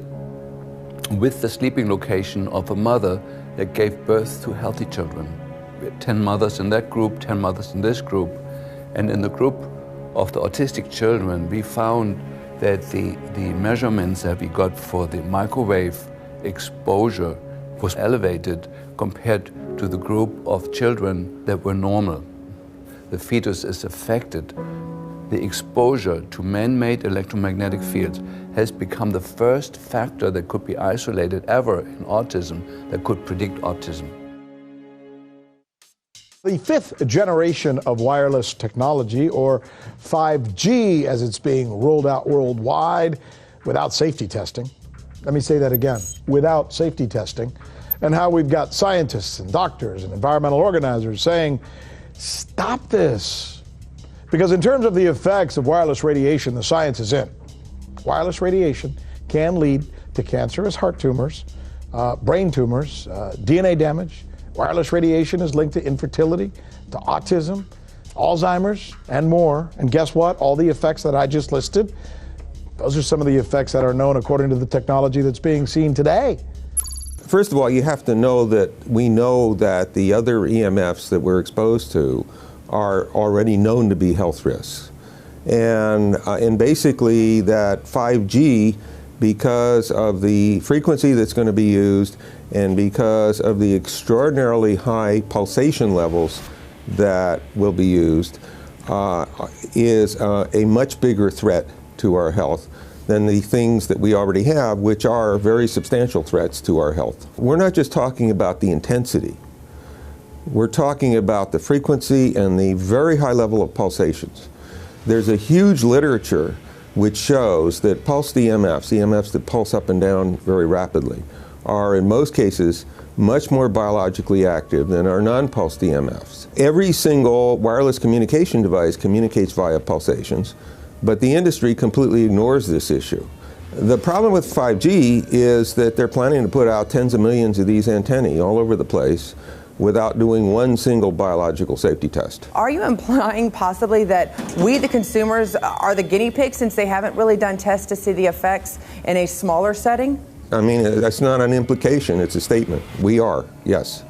with the sleeping location of a mother that gave birth to healthy children. We had 10 mothers in that group, 10 mothers in this group, and in the group of the autistic children, we found that the measurements that we got for the microwave exposure was elevated compared to the group of children that were normal. The fetus is affected. The exposure to man-made electromagnetic fields has become the first factor that could be isolated ever in autism that could predict autism. The fifth generation of wireless technology, or 5G as it's being rolled out worldwide without safety testing. Let me say that again, without safety testing. And how we've got scientists and doctors and environmental organizers saying, stop this. Because in terms of the effects of wireless radiation, the science is in. Wireless radiation can lead to cancerous heart tumors, brain tumors, DNA damage. Wireless radiation is linked to infertility, to autism, Alzheimer's, and more. And guess what? All the effects that I just listed, those are some of the effects that are known according to the technology that's being seen today. First of all, you have to know that we know that the other EMFs that we're exposed to are already known to be health risks. And basically that 5G, because of the frequency that's going to be used and because of the extraordinarily high pulsation levels that will be used, is a much bigger threat to our health than the things that we already have, which are very substantial threats to our health. We're not just talking about the intensity. We're talking about the frequency and the very high level of pulsations. There's a huge literature which shows that pulsed EMFs, EMFs that pulse up and down very rapidly, are in most cases much more biologically active than our non-pulsed EMFs. Every single wireless communication device communicates via pulsations, but the industry completely ignores this issue. The problem with 5G is that they're planning to put out tens of millions of these antennae all over the place without doing one single biological safety test. Are you implying possibly that we, the consumers, are the guinea pigs since they haven't really done tests to see the effects in a smaller setting? I mean, that's not an implication, it's a statement. We are, yes.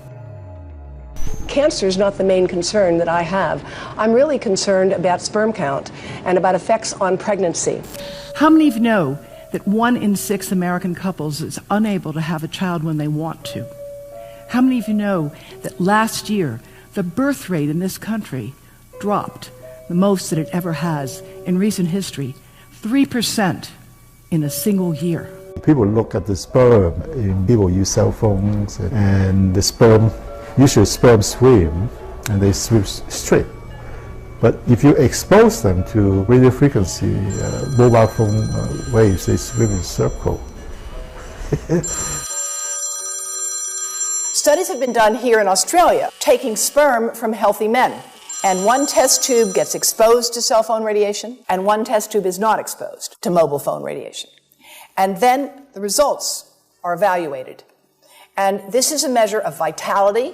Cancer is not the main concern that I have. I'm really concerned about sperm count and about effects on pregnancy. How many of you know that 1 in 6 American couples is unable to have a child when they want to? How many of you know that last year the birth rate in this country dropped the most that it ever has in recent history, 3% in a single year? People look at the sperm, and people use cell phones, and the sperm, usually sperm swim, and they swim straight. But if you expose them to radio frequency, mobile phone waves, they swim in a circle. Studies have been done here in Australia, taking sperm from healthy men. And one test tube gets exposed to cell phone radiation, and one test tube is not exposed to mobile phone radiation. And then the results are evaluated. And this is a measure of vitality.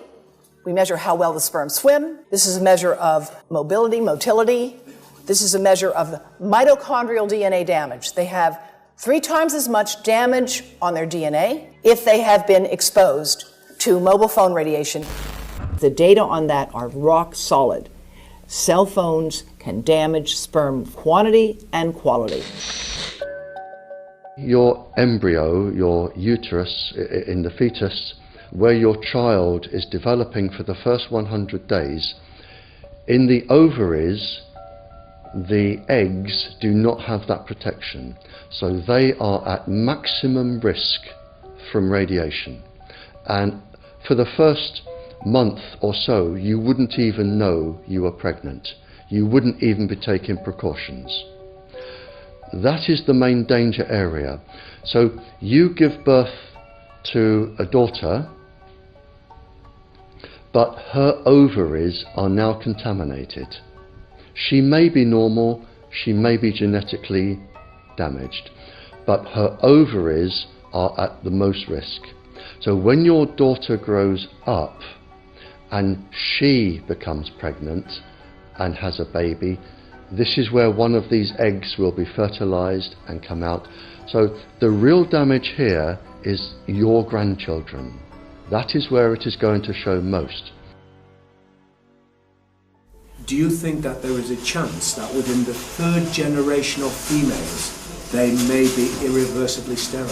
We measure how well the sperm swim. This is a measure of motility. This is a measure of mitochondrial DNA damage. They have 3 times as much damage on their DNA if they have been exposed to mobile phone radiation. The data on that are rock solid. Cell phones can damage sperm quantity and quality. Your embryo, your uterus in the fetus, where your child is developing for the first 100 days, in the ovaries, the eggs do not have that protection. So they are at maximum risk from radiation. And for the first month or so, you wouldn't even know you were pregnant. You wouldn't even be taking precautions. That is the main danger area. So you give birth to a daughter, but her ovaries are now contaminated. She may be normal, she may be genetically damaged, but her ovaries are at the most risk. So when your daughter grows up and she becomes pregnant and has a baby, this is where one of these eggs will be fertilized and come out. So the real damage here is your grandchildren. That is where it is going to show most. Do you think that there is a chance that within the third generation of females, they may be irreversibly sterile?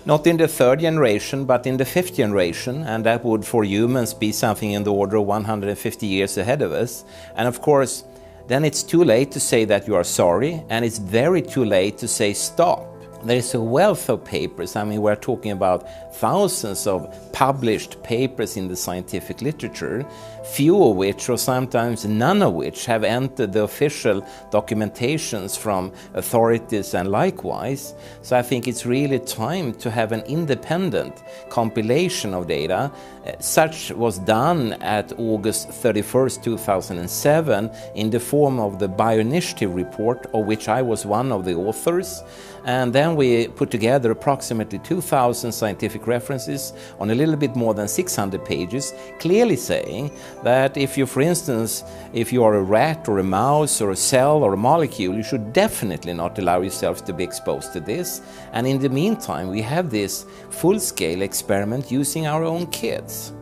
Not in the third generation, but in the fifth generation, and that would for humans be something in the order of 150 years ahead of us. And of course, then it's too late to say that you are sorry, and it's very too late to say stop. There is a wealth of papers. I mean, we're talking about thousands of published papers in the scientific literature, few of which, or sometimes none of which, have entered the official documentations from authorities and likewise. So I think it's really time to have an independent compilation of data. Such was done at August 31st, 2007 in the form of the Bioinitiative report, of which I was one of the authors. And then we put together approximately 2,000 scientific references on a little bit more than 600 pages, clearly saying that if you, for instance, if you are a rat or a mouse or a cell or a molecule, you should definitely not allow yourself to be exposed to this. And in the meantime, we have this full-scale experiment using our own kids.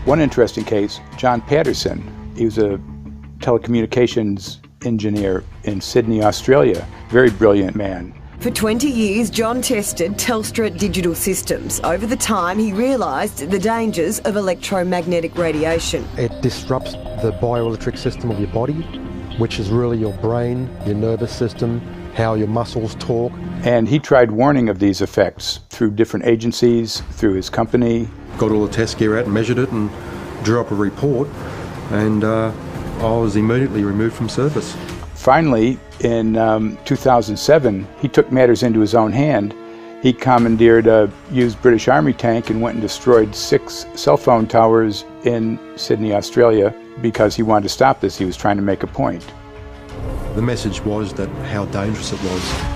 One interesting case, John Patterson. He was a telecommunications engineer in Sydney, Australia. Very brilliant man. For 20 years, John tested Telstra digital systems. Over the time, he realised the dangers of electromagnetic radiation. It disrupts the bioelectric system of your body, which is really your brain, your nervous system, how your muscles talk. And he tried warning of these effects through different agencies, through his company. Got all the test gear out and measured it and drew up a report, and I was immediately removed from service. Finally, in 2007, he took matters into his own hand. He commandeered a used British Army tank and went and destroyed 6 cell phone towers in Sydney, Australia, because he wanted to stop this. He was trying to make a point. The message was that how dangerous it was.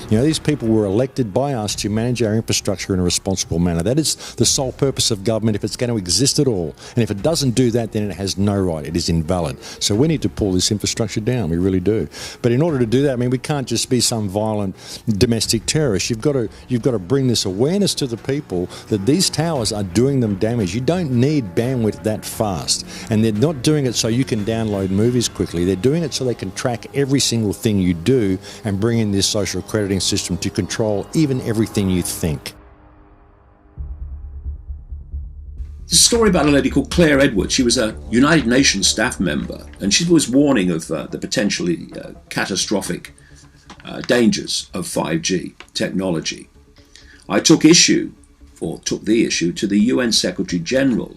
You know, these people were elected by us to manage our infrastructure in a responsible manner. That is the sole purpose of government if it's going to exist at all. And if it doesn't do that, then it has no right. It is invalid. So we need to pull this infrastructure down. We really do. But in order to do that, I mean, we can't just be some violent domestic terrorist. You've got to bring this awareness to the people that these towers are doing them damage. You don't need bandwidth that fast. And they're not doing it so you can download movies quickly. They're doing it so they can track every single thing you do and bring in this social crediting system to control even everything you think. There's a story about a lady called Claire Edwards. She was a United Nations staff member, and she was warning of the potentially catastrophic dangers of 5G technology. I took the issue to the UN Secretary General,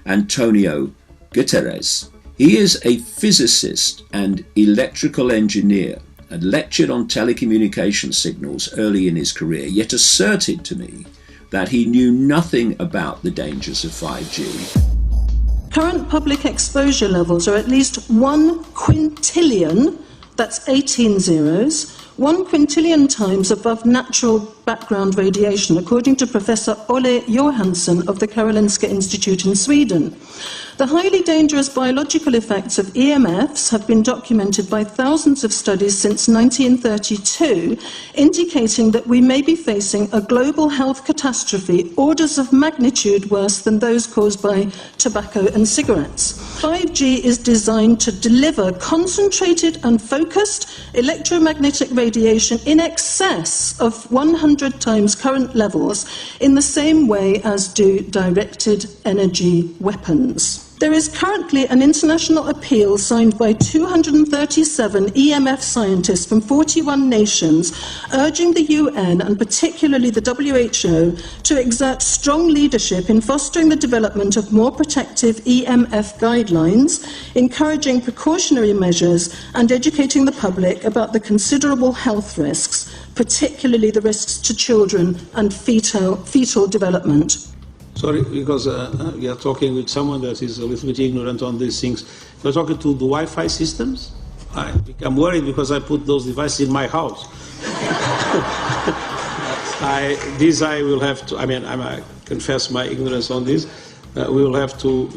Antonio Guterres. He is a physicist and electrical engineer, and lectured on telecommunication signals early in his career, yet asserted to me that he knew nothing about the dangers of 5G. Current public exposure levels are at least 1 quintillion, that's 18 zeros, 1 quintillion times above natural background radiation, according to Professor Olle Johansson of the Karolinska Institute in Sweden. The highly dangerous biological effects of EMFs have been documented by thousands of studies since 1932, indicating that we may be facing a global health catastrophe orders of magnitude worse than those caused by tobacco and cigarettes. 5G is designed to deliver concentrated and focused electromagnetic radiation in excess of 100 times current levels in the same way as do directed energy weapons. There is currently an international appeal signed by 237 EMF scientists from 41 nations urging the UN and particularly the WHO to exert strong leadership in fostering the development of more protective EMF guidelines, encouraging precautionary measures and educating the public about the considerable health risks, particularly the risks to children and fetal development. Sorry, because we are talking with someone that is a little bit ignorant on these things. If you're talking to the Wi-Fi systems, I become worried because I put those devices in my house. I will have to, I confess my ignorance on this. We will have to,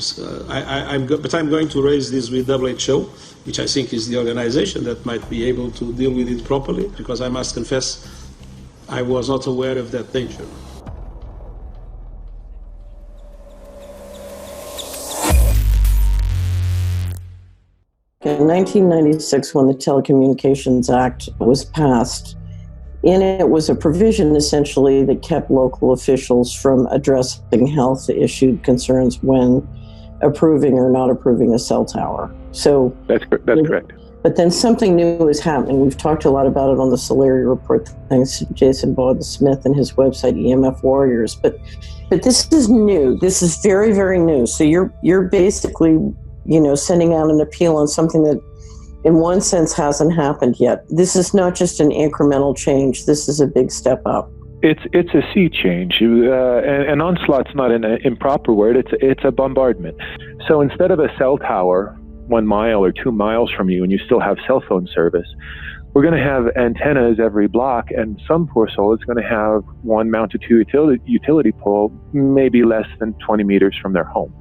but I'm going to raise this with WHO, which I think is the organization that might be able to deal with it properly, because I must confess I was not aware of that danger. In 1996, when the Telecommunications Act was passed, in it was a provision essentially that kept local officials from addressing health issue concerns when approving or not approving a cell tower. So that's correct. But then something new is happening. We've talked a lot about it on the Solari report, thanks to Jason Bowden-Smith and his website EMF Warriors. But this is new. This is very, very new. So you're basically, sending out an appeal on something that in one sense hasn't happened yet. This is not just an incremental change. This is a big step up. It's a sea change. An onslaught's not an improper word. It's a bombardment. So instead of a cell tower 1 mile or 2 miles from you and you still have cell phone service, we're going to have antennas every block, and some poor soul is going to have one mounted to a utility pole maybe less than 20 meters from their home.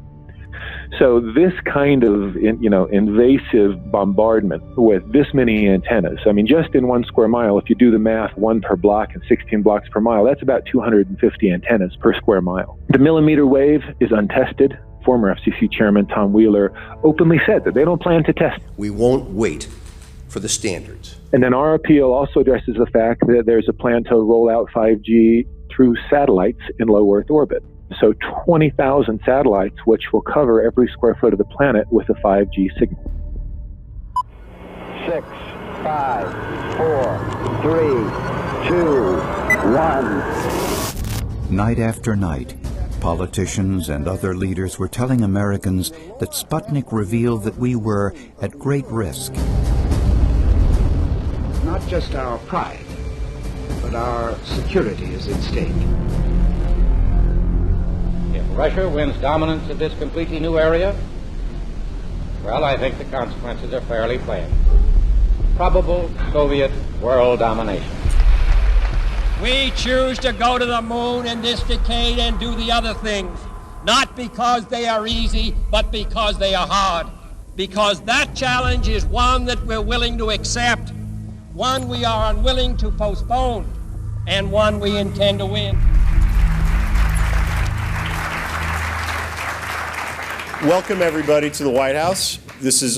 So this kind of, invasive bombardment with this many antennas, just in 1 square mile, if you do the math, 1 per block and 16 blocks per mile, that's about 250 antennas per square mile. The millimeter wave is untested. Former FCC Chairman Tom Wheeler openly said that they don't plan to test. We won't wait for the standards. And then our appeal also addresses the fact that there's a plan to roll out 5G through satellites in low Earth orbit. So 20,000 satellites, which will cover every square foot of the planet with a 5G signal. 6, 5, 4, 3, 2, 1. Night after night, politicians and other leaders were telling Americans that Sputnik revealed that we were at great risk. Not just our pride, but our security is at stake. If Russia wins dominance of this completely new area, well, I think the consequences are fairly plain. Probable Soviet world domination. We choose to go to the moon in this decade and do the other things, not because they are easy, but because they are hard. Because that challenge is one that we're willing to accept, one we are unwilling to postpone, and one we intend to win. Welcome, everybody, to the White House. This is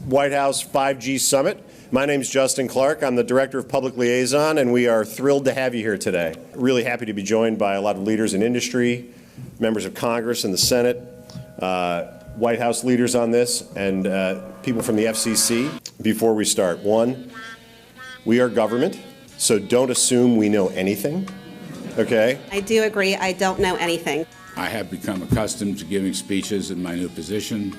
White House 5G Summit. My name is Justin Clark. I'm the Director of Public Liaison, and we are thrilled to have you here today. Really happy to be joined by a lot of leaders in industry, members of Congress and the Senate, White House leaders on this, and people from the FCC. Before we start, one, we are government, so don't assume we know anything, okay? I do agree. I don't know anything. I have become accustomed to giving speeches in my new position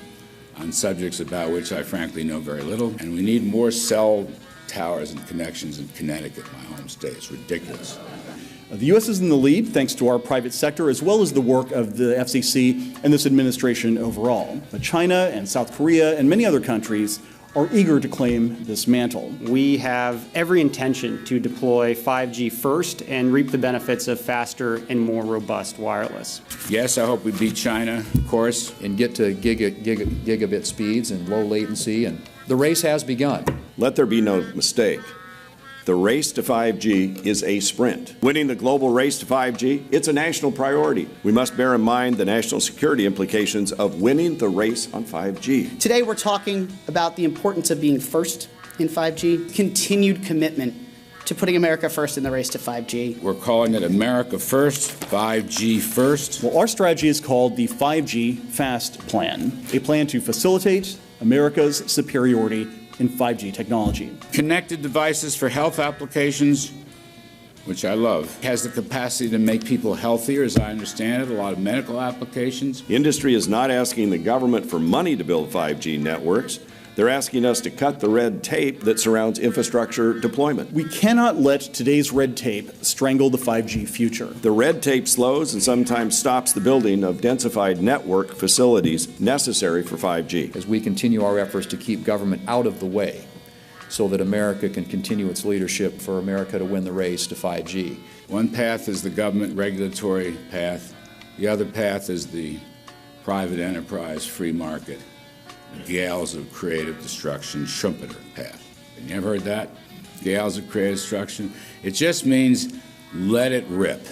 on subjects about which I frankly know very little, and we need more cell towers and connections in Connecticut, my home state. It's ridiculous. The U.S. is in the lead thanks to our private sector as well as the work of the FCC and this administration overall. But China and South Korea and many other countries are eager to claim this mantle. We have every intention to deploy 5G first and reap the benefits of faster and more robust wireless. Yes, I hope we beat China, of course. And get to gigabit speeds and low latency, and the race has begun. Let there be no mistake. The race to 5G is a sprint. Winning the global race to 5G, it's a national priority. We must bear in mind the national security implications of winning the race on 5G. Today we're talking about the importance of being first in 5G, continued commitment to putting America first in the race to 5G. We're calling it America First, 5G First. Well, our strategy is called the 5G FAST Plan, a plan to facilitate America's superiority in 5G technology. Connected devices for health applications, which I love, has the capacity to make people healthier, as I understand it, a lot of medical applications. Industry is not asking the government for money to build 5G networks. They're asking us to cut the red tape that surrounds infrastructure deployment. We cannot let today's red tape strangle the 5G future. The red tape slows and sometimes stops the building of densified network facilities necessary for 5G. As we continue our efforts to keep government out of the way so that America can continue its leadership for America to win the race to 5G. One path is the government regulatory path. The other path is the private enterprise free market. Gales of creative destruction, Schumpeter path. Have you ever heard that? Gales of creative destruction? It just means let it rip.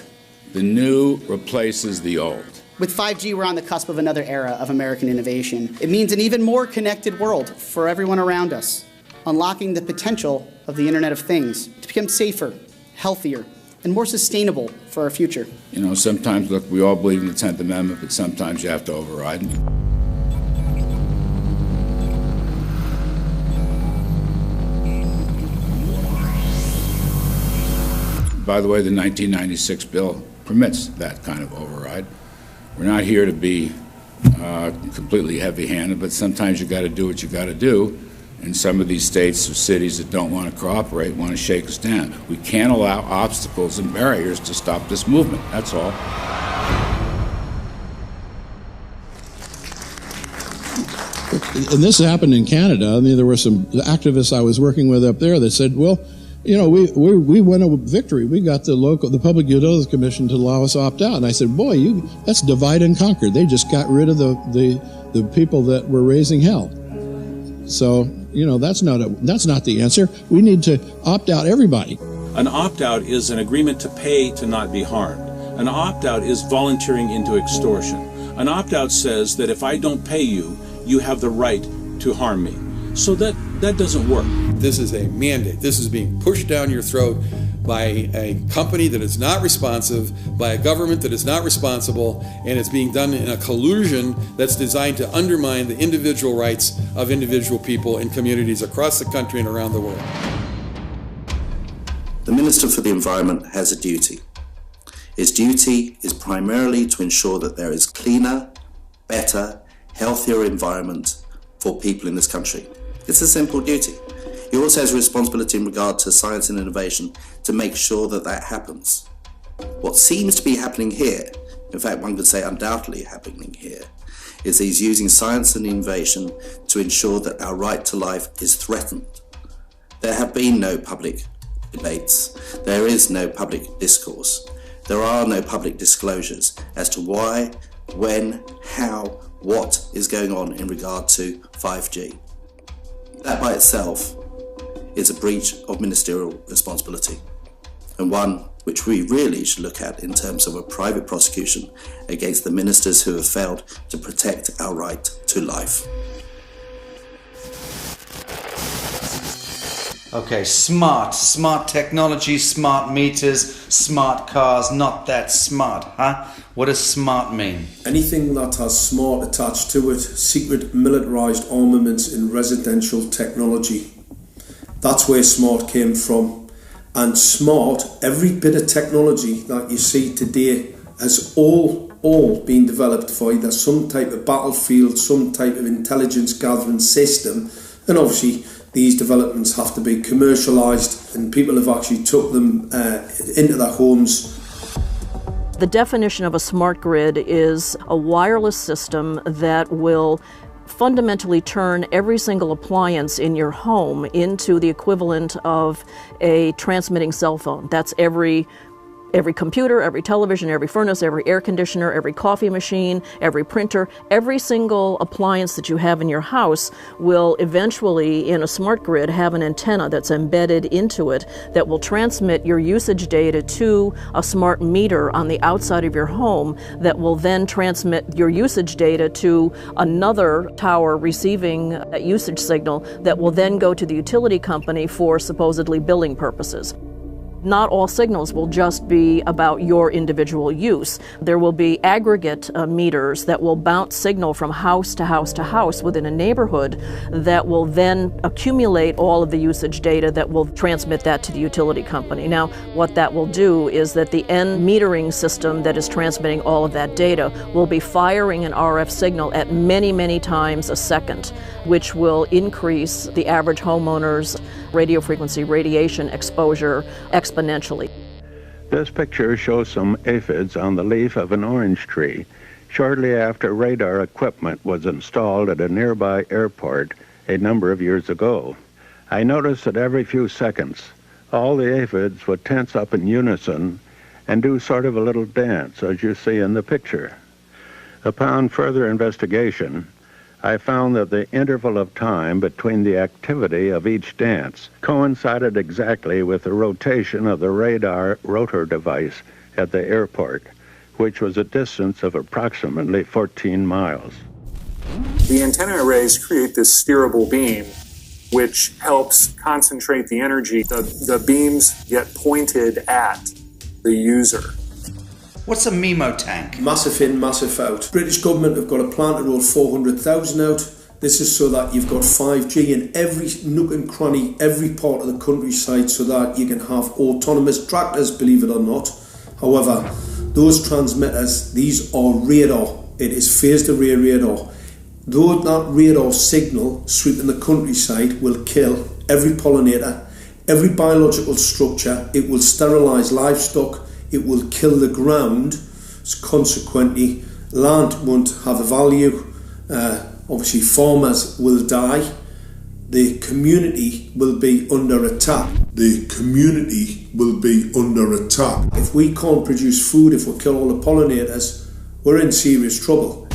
The new replaces the old. With 5G, we're on the cusp of another era of American innovation. It means an even more connected world for everyone around us, unlocking the potential of the Internet of Things to become safer, healthier, and more sustainable for our future. You know, sometimes, look, we all believe in the 10th Amendment, but sometimes you have to override it. By the way, the 1996 bill permits that kind of override. We're not here to be completely heavy-handed, but sometimes you got to do what you got to do. And some of these states or cities that don't want to cooperate want to shake us down. We can't allow obstacles and barriers to stop this movement. That's all. And this happened in Canada. I mean, there were some activists I was working with up there that said, well, you know, we won a victory. We got the Public Utilities Commission to allow us to opt out. And I said, boy, that's divide and conquer. They just got rid of the people that were raising hell. So, you know, that's not the answer. We need to opt out everybody. An opt-out is an agreement to pay to not be harmed. An opt-out is volunteering into extortion. An opt-out says that if I don't pay you, you have the right to harm me. So that doesn't work. This is a mandate. This is being pushed down your throat by a company that is not responsive, by a government that is not responsible, and it's being done in a collusion that's designed to undermine the individual rights of individual people in communities across the country and around the world. The Minister for the Environment has a duty. His duty is primarily to ensure that there is cleaner, better, healthier environment for people in this country. It's a simple duty. He also has a responsibility in regard to science and innovation to make sure that that happens. What seems to be happening here, in fact one could say undoubtedly happening here, is he's using science and innovation to ensure that our right to life is threatened. There have been no public debates. There is no public discourse. There are no public disclosures as to why, when, how, what is going on in regard to 5G. That by itself is a breach of ministerial responsibility, and one which we really should look at in terms of a private prosecution against the ministers who have failed to protect our right to life. Okay, smart technology, smart meters, smart cars, not that smart, huh? What does smart mean? Anything that has smart attached to it, secret militarised armaments in residential technology. That's where smart came from. And smart, every bit of technology that you see today has all been developed for either some type of battlefield, some type of intelligence gathering system, and obviously these developments have to be commercialised, and people have actually took them into their homes. The definition of a smart grid is a wireless system that will fundamentally turn every single appliance in your home into the equivalent of a transmitting cell phone. That's every computer, every television, every furnace, every air conditioner, every coffee machine, every printer, every single appliance that you have in your house will eventually, in a smart grid, have an antenna that's embedded into it that will transmit your usage data to a smart meter on the outside of your home that will then transmit your usage data to another tower receiving that usage signal that will then go to the utility company for supposedly billing purposes. Not all signals will just be about your individual use. There will be aggregate meters that will bounce signal from house to house to house within a neighborhood that will then accumulate all of the usage data that will transmit that to the utility company. Now, what that will do is that the end metering system that is transmitting all of that data will be firing an RF signal at many, many times a second, which will increase the average homeowner's radio frequency radiation exposure exponentially. This picture shows some aphids on the leaf of an orange tree shortly after radar equipment was installed at a nearby airport a number of years ago. I noticed that every few seconds, all the aphids would tense up in unison and do sort of a little dance, as you see in the picture. Upon further investigation, I found that the interval of time between the activity of each dance coincided exactly with the rotation of the radar rotor device at the airport, which was a distance of approximately 14 miles. The antenna arrays create this steerable beam, which helps concentrate the energy. The beams get pointed at the user. What's a MIMO tank? Massive in, massive out. British government have got a plan to roll 400,000 out. This is so that you've got 5G in every nook and cranny, every part of the countryside, so that you can have autonomous tractors, believe it or not. However, those transmitters, these are radar. It is phased array radar. Though that radar signal sweeping the countryside will kill every pollinator, every biological structure, it will sterilise livestock, it will kill the ground, so consequently land won't have a value, obviously farmers will die, the community will be under attack. The community will be under attack. If we can't produce food, if we kill all the pollinators, we're in serious trouble.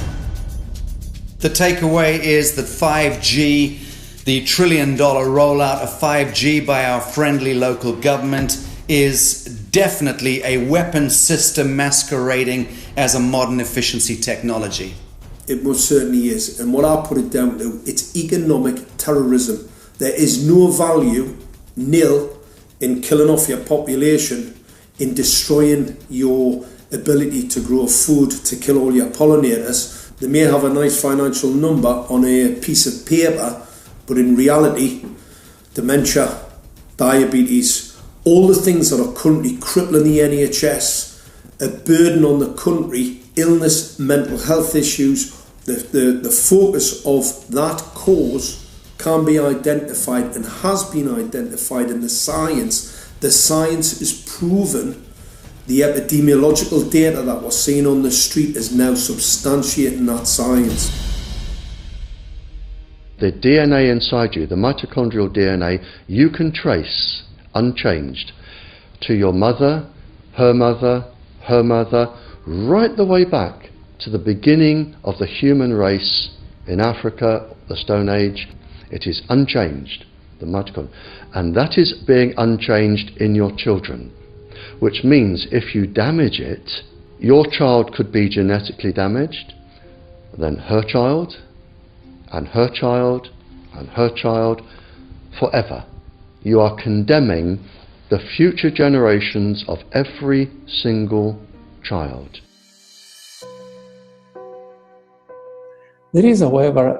The takeaway is that 5G, the $1 trillion rollout of 5G by our friendly local government, is definitely a weapon system masquerading as a modern efficiency technology. It most certainly is, and what I put it down to, it's economic terrorism. There is no value, nil, in killing off your population, in destroying your ability to grow food, to kill all your pollinators. They may have a nice financial number on a piece of paper, but in reality, dementia, diabetes, all the things that are currently crippling the NHS, a burden on the country, illness, mental health issues, the focus of that cause can be identified and has been identified in the science. The science is proven. The epidemiological data that we're seeing on the street is now substantiating that science. The DNA inside you, the mitochondrial DNA, you can trace unchanged to your mother, her mother, her mother, right the way back to the beginning of the human race in Africa, the Stone Age. It is unchanged, the mitochondria, and that is being unchanged in your children, which means if you damage it, your child could be genetically damaged, then her child, and her child, and her child, forever. You are condemning the future generations of every single child. There is, however,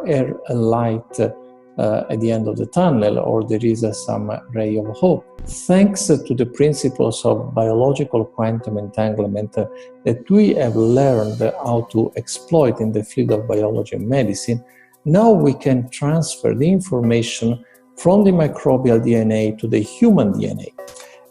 a light at the end of the tunnel, or there is some ray of hope. Thanks to the principles of biological quantum entanglement that we have learned how to exploit in the field of biology and medicine, now we can transfer the information from the microbial DNA to the human DNA.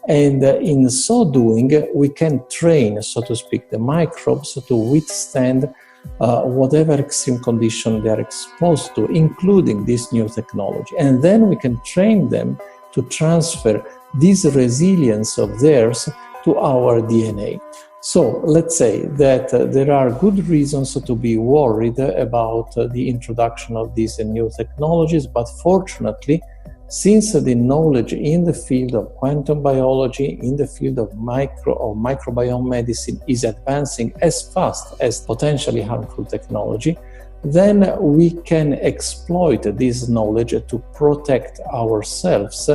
And in so doing, we can train, so to speak, the microbes to withstand whatever extreme condition they are exposed to, including this new technology. And then we can train them to transfer this resilience of theirs to our DNA. So let's say that there are good reasons to be worried about the introduction of these new technologies, but fortunately, since the knowledge in the field of quantum biology, in the field of microbiome medicine is advancing as fast as potentially harmful technology, then we can exploit this knowledge to protect ourselves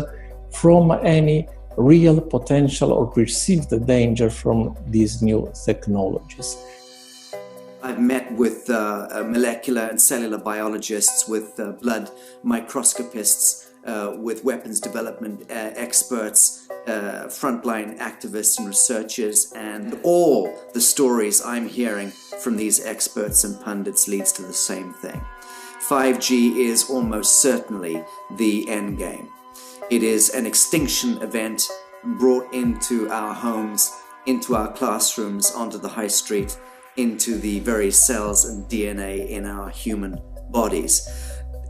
from any real potential or perceived danger from these new technologies. I've met with molecular and cellular biologists, with blood microscopists, with weapons development experts, frontline activists and researchers, and all the stories I'm hearing from these experts and pundits leads to the same thing. 5G is almost certainly the end game. It is an extinction event brought into our homes, into our classrooms, onto the high street, into the very cells and DNA in our human bodies.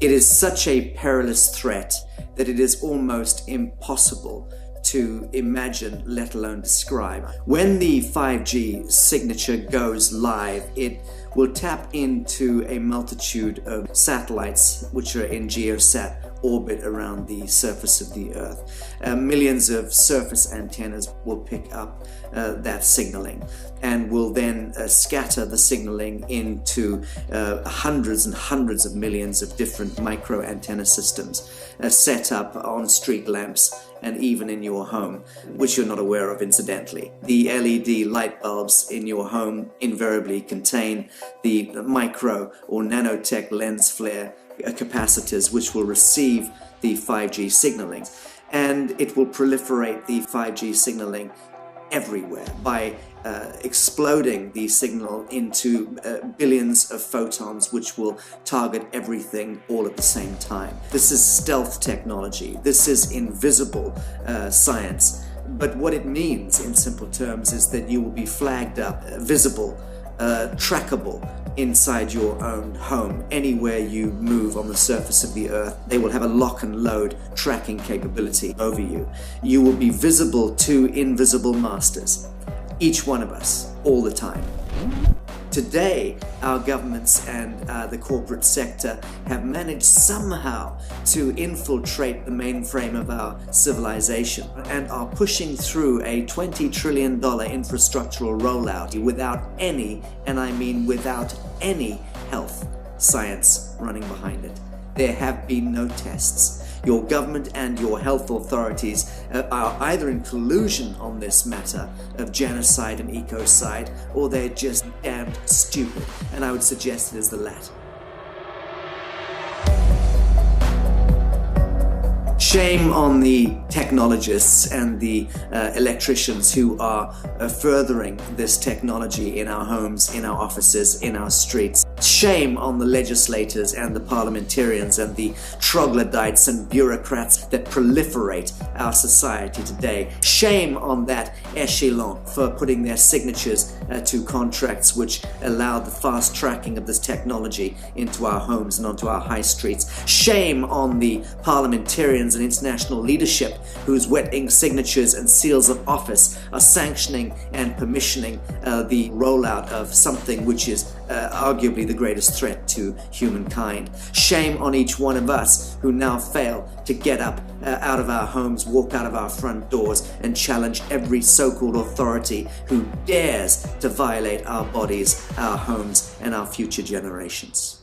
It is such a perilous threat that it is almost impossible to imagine, let alone describe. When the 5G signature goes live, it will tap into a multitude of satellites which are in geosat orbit around the surface of the Earth. Millions of surface antennas will pick up that signaling and will then scatter the signaling into hundreds and hundreds of millions of different micro antenna systems set up on street lamps and even in your home, which you're not aware of incidentally. The LED light bulbs in your home invariably contain the micro or nanotech lens flare capacitors which will receive the 5G signaling, and it will proliferate the 5G signaling everywhere by exploding the signal into billions of photons which will target everything all at the same time. This is stealth technology. This is invisible science. But what it means in simple terms is that you will be flagged up, visible, trackable inside your own home. Anywhere you move on the surface of the Earth, they will have a lock and load tracking capability over you. You will be visible to invisible masters, each one of us, all the time. Today, our governments and the corporate sector have managed somehow to infiltrate the mainframe of our civilization and are pushing through a $20 trillion infrastructural rollout without any, and I mean without any, health science running behind it. There have been no tests. Your government and your health authorities are either in collusion on this matter of genocide and ecocide, or they're just damned stupid, and I would suggest it is the latter. Shame on the technologists and the electricians who are furthering this technology in our homes, in our offices, in our streets. Shame on the legislators and the parliamentarians and the troglodytes and bureaucrats that proliferate our society today. Shame on that echelon for putting their signatures to contracts which allow the fast tracking of this technology into our homes and onto our high streets. Shame on the parliamentarians and international leadership whose wet ink signatures and seals of office are sanctioning and permissioning the rollout of something which is arguably the greatest threat to humankind. Shame on each one of us who now fail to get up out of our homes, walk out of our front doors, and challenge every so-called authority who dares to violate our bodies, our homes, and our future generations.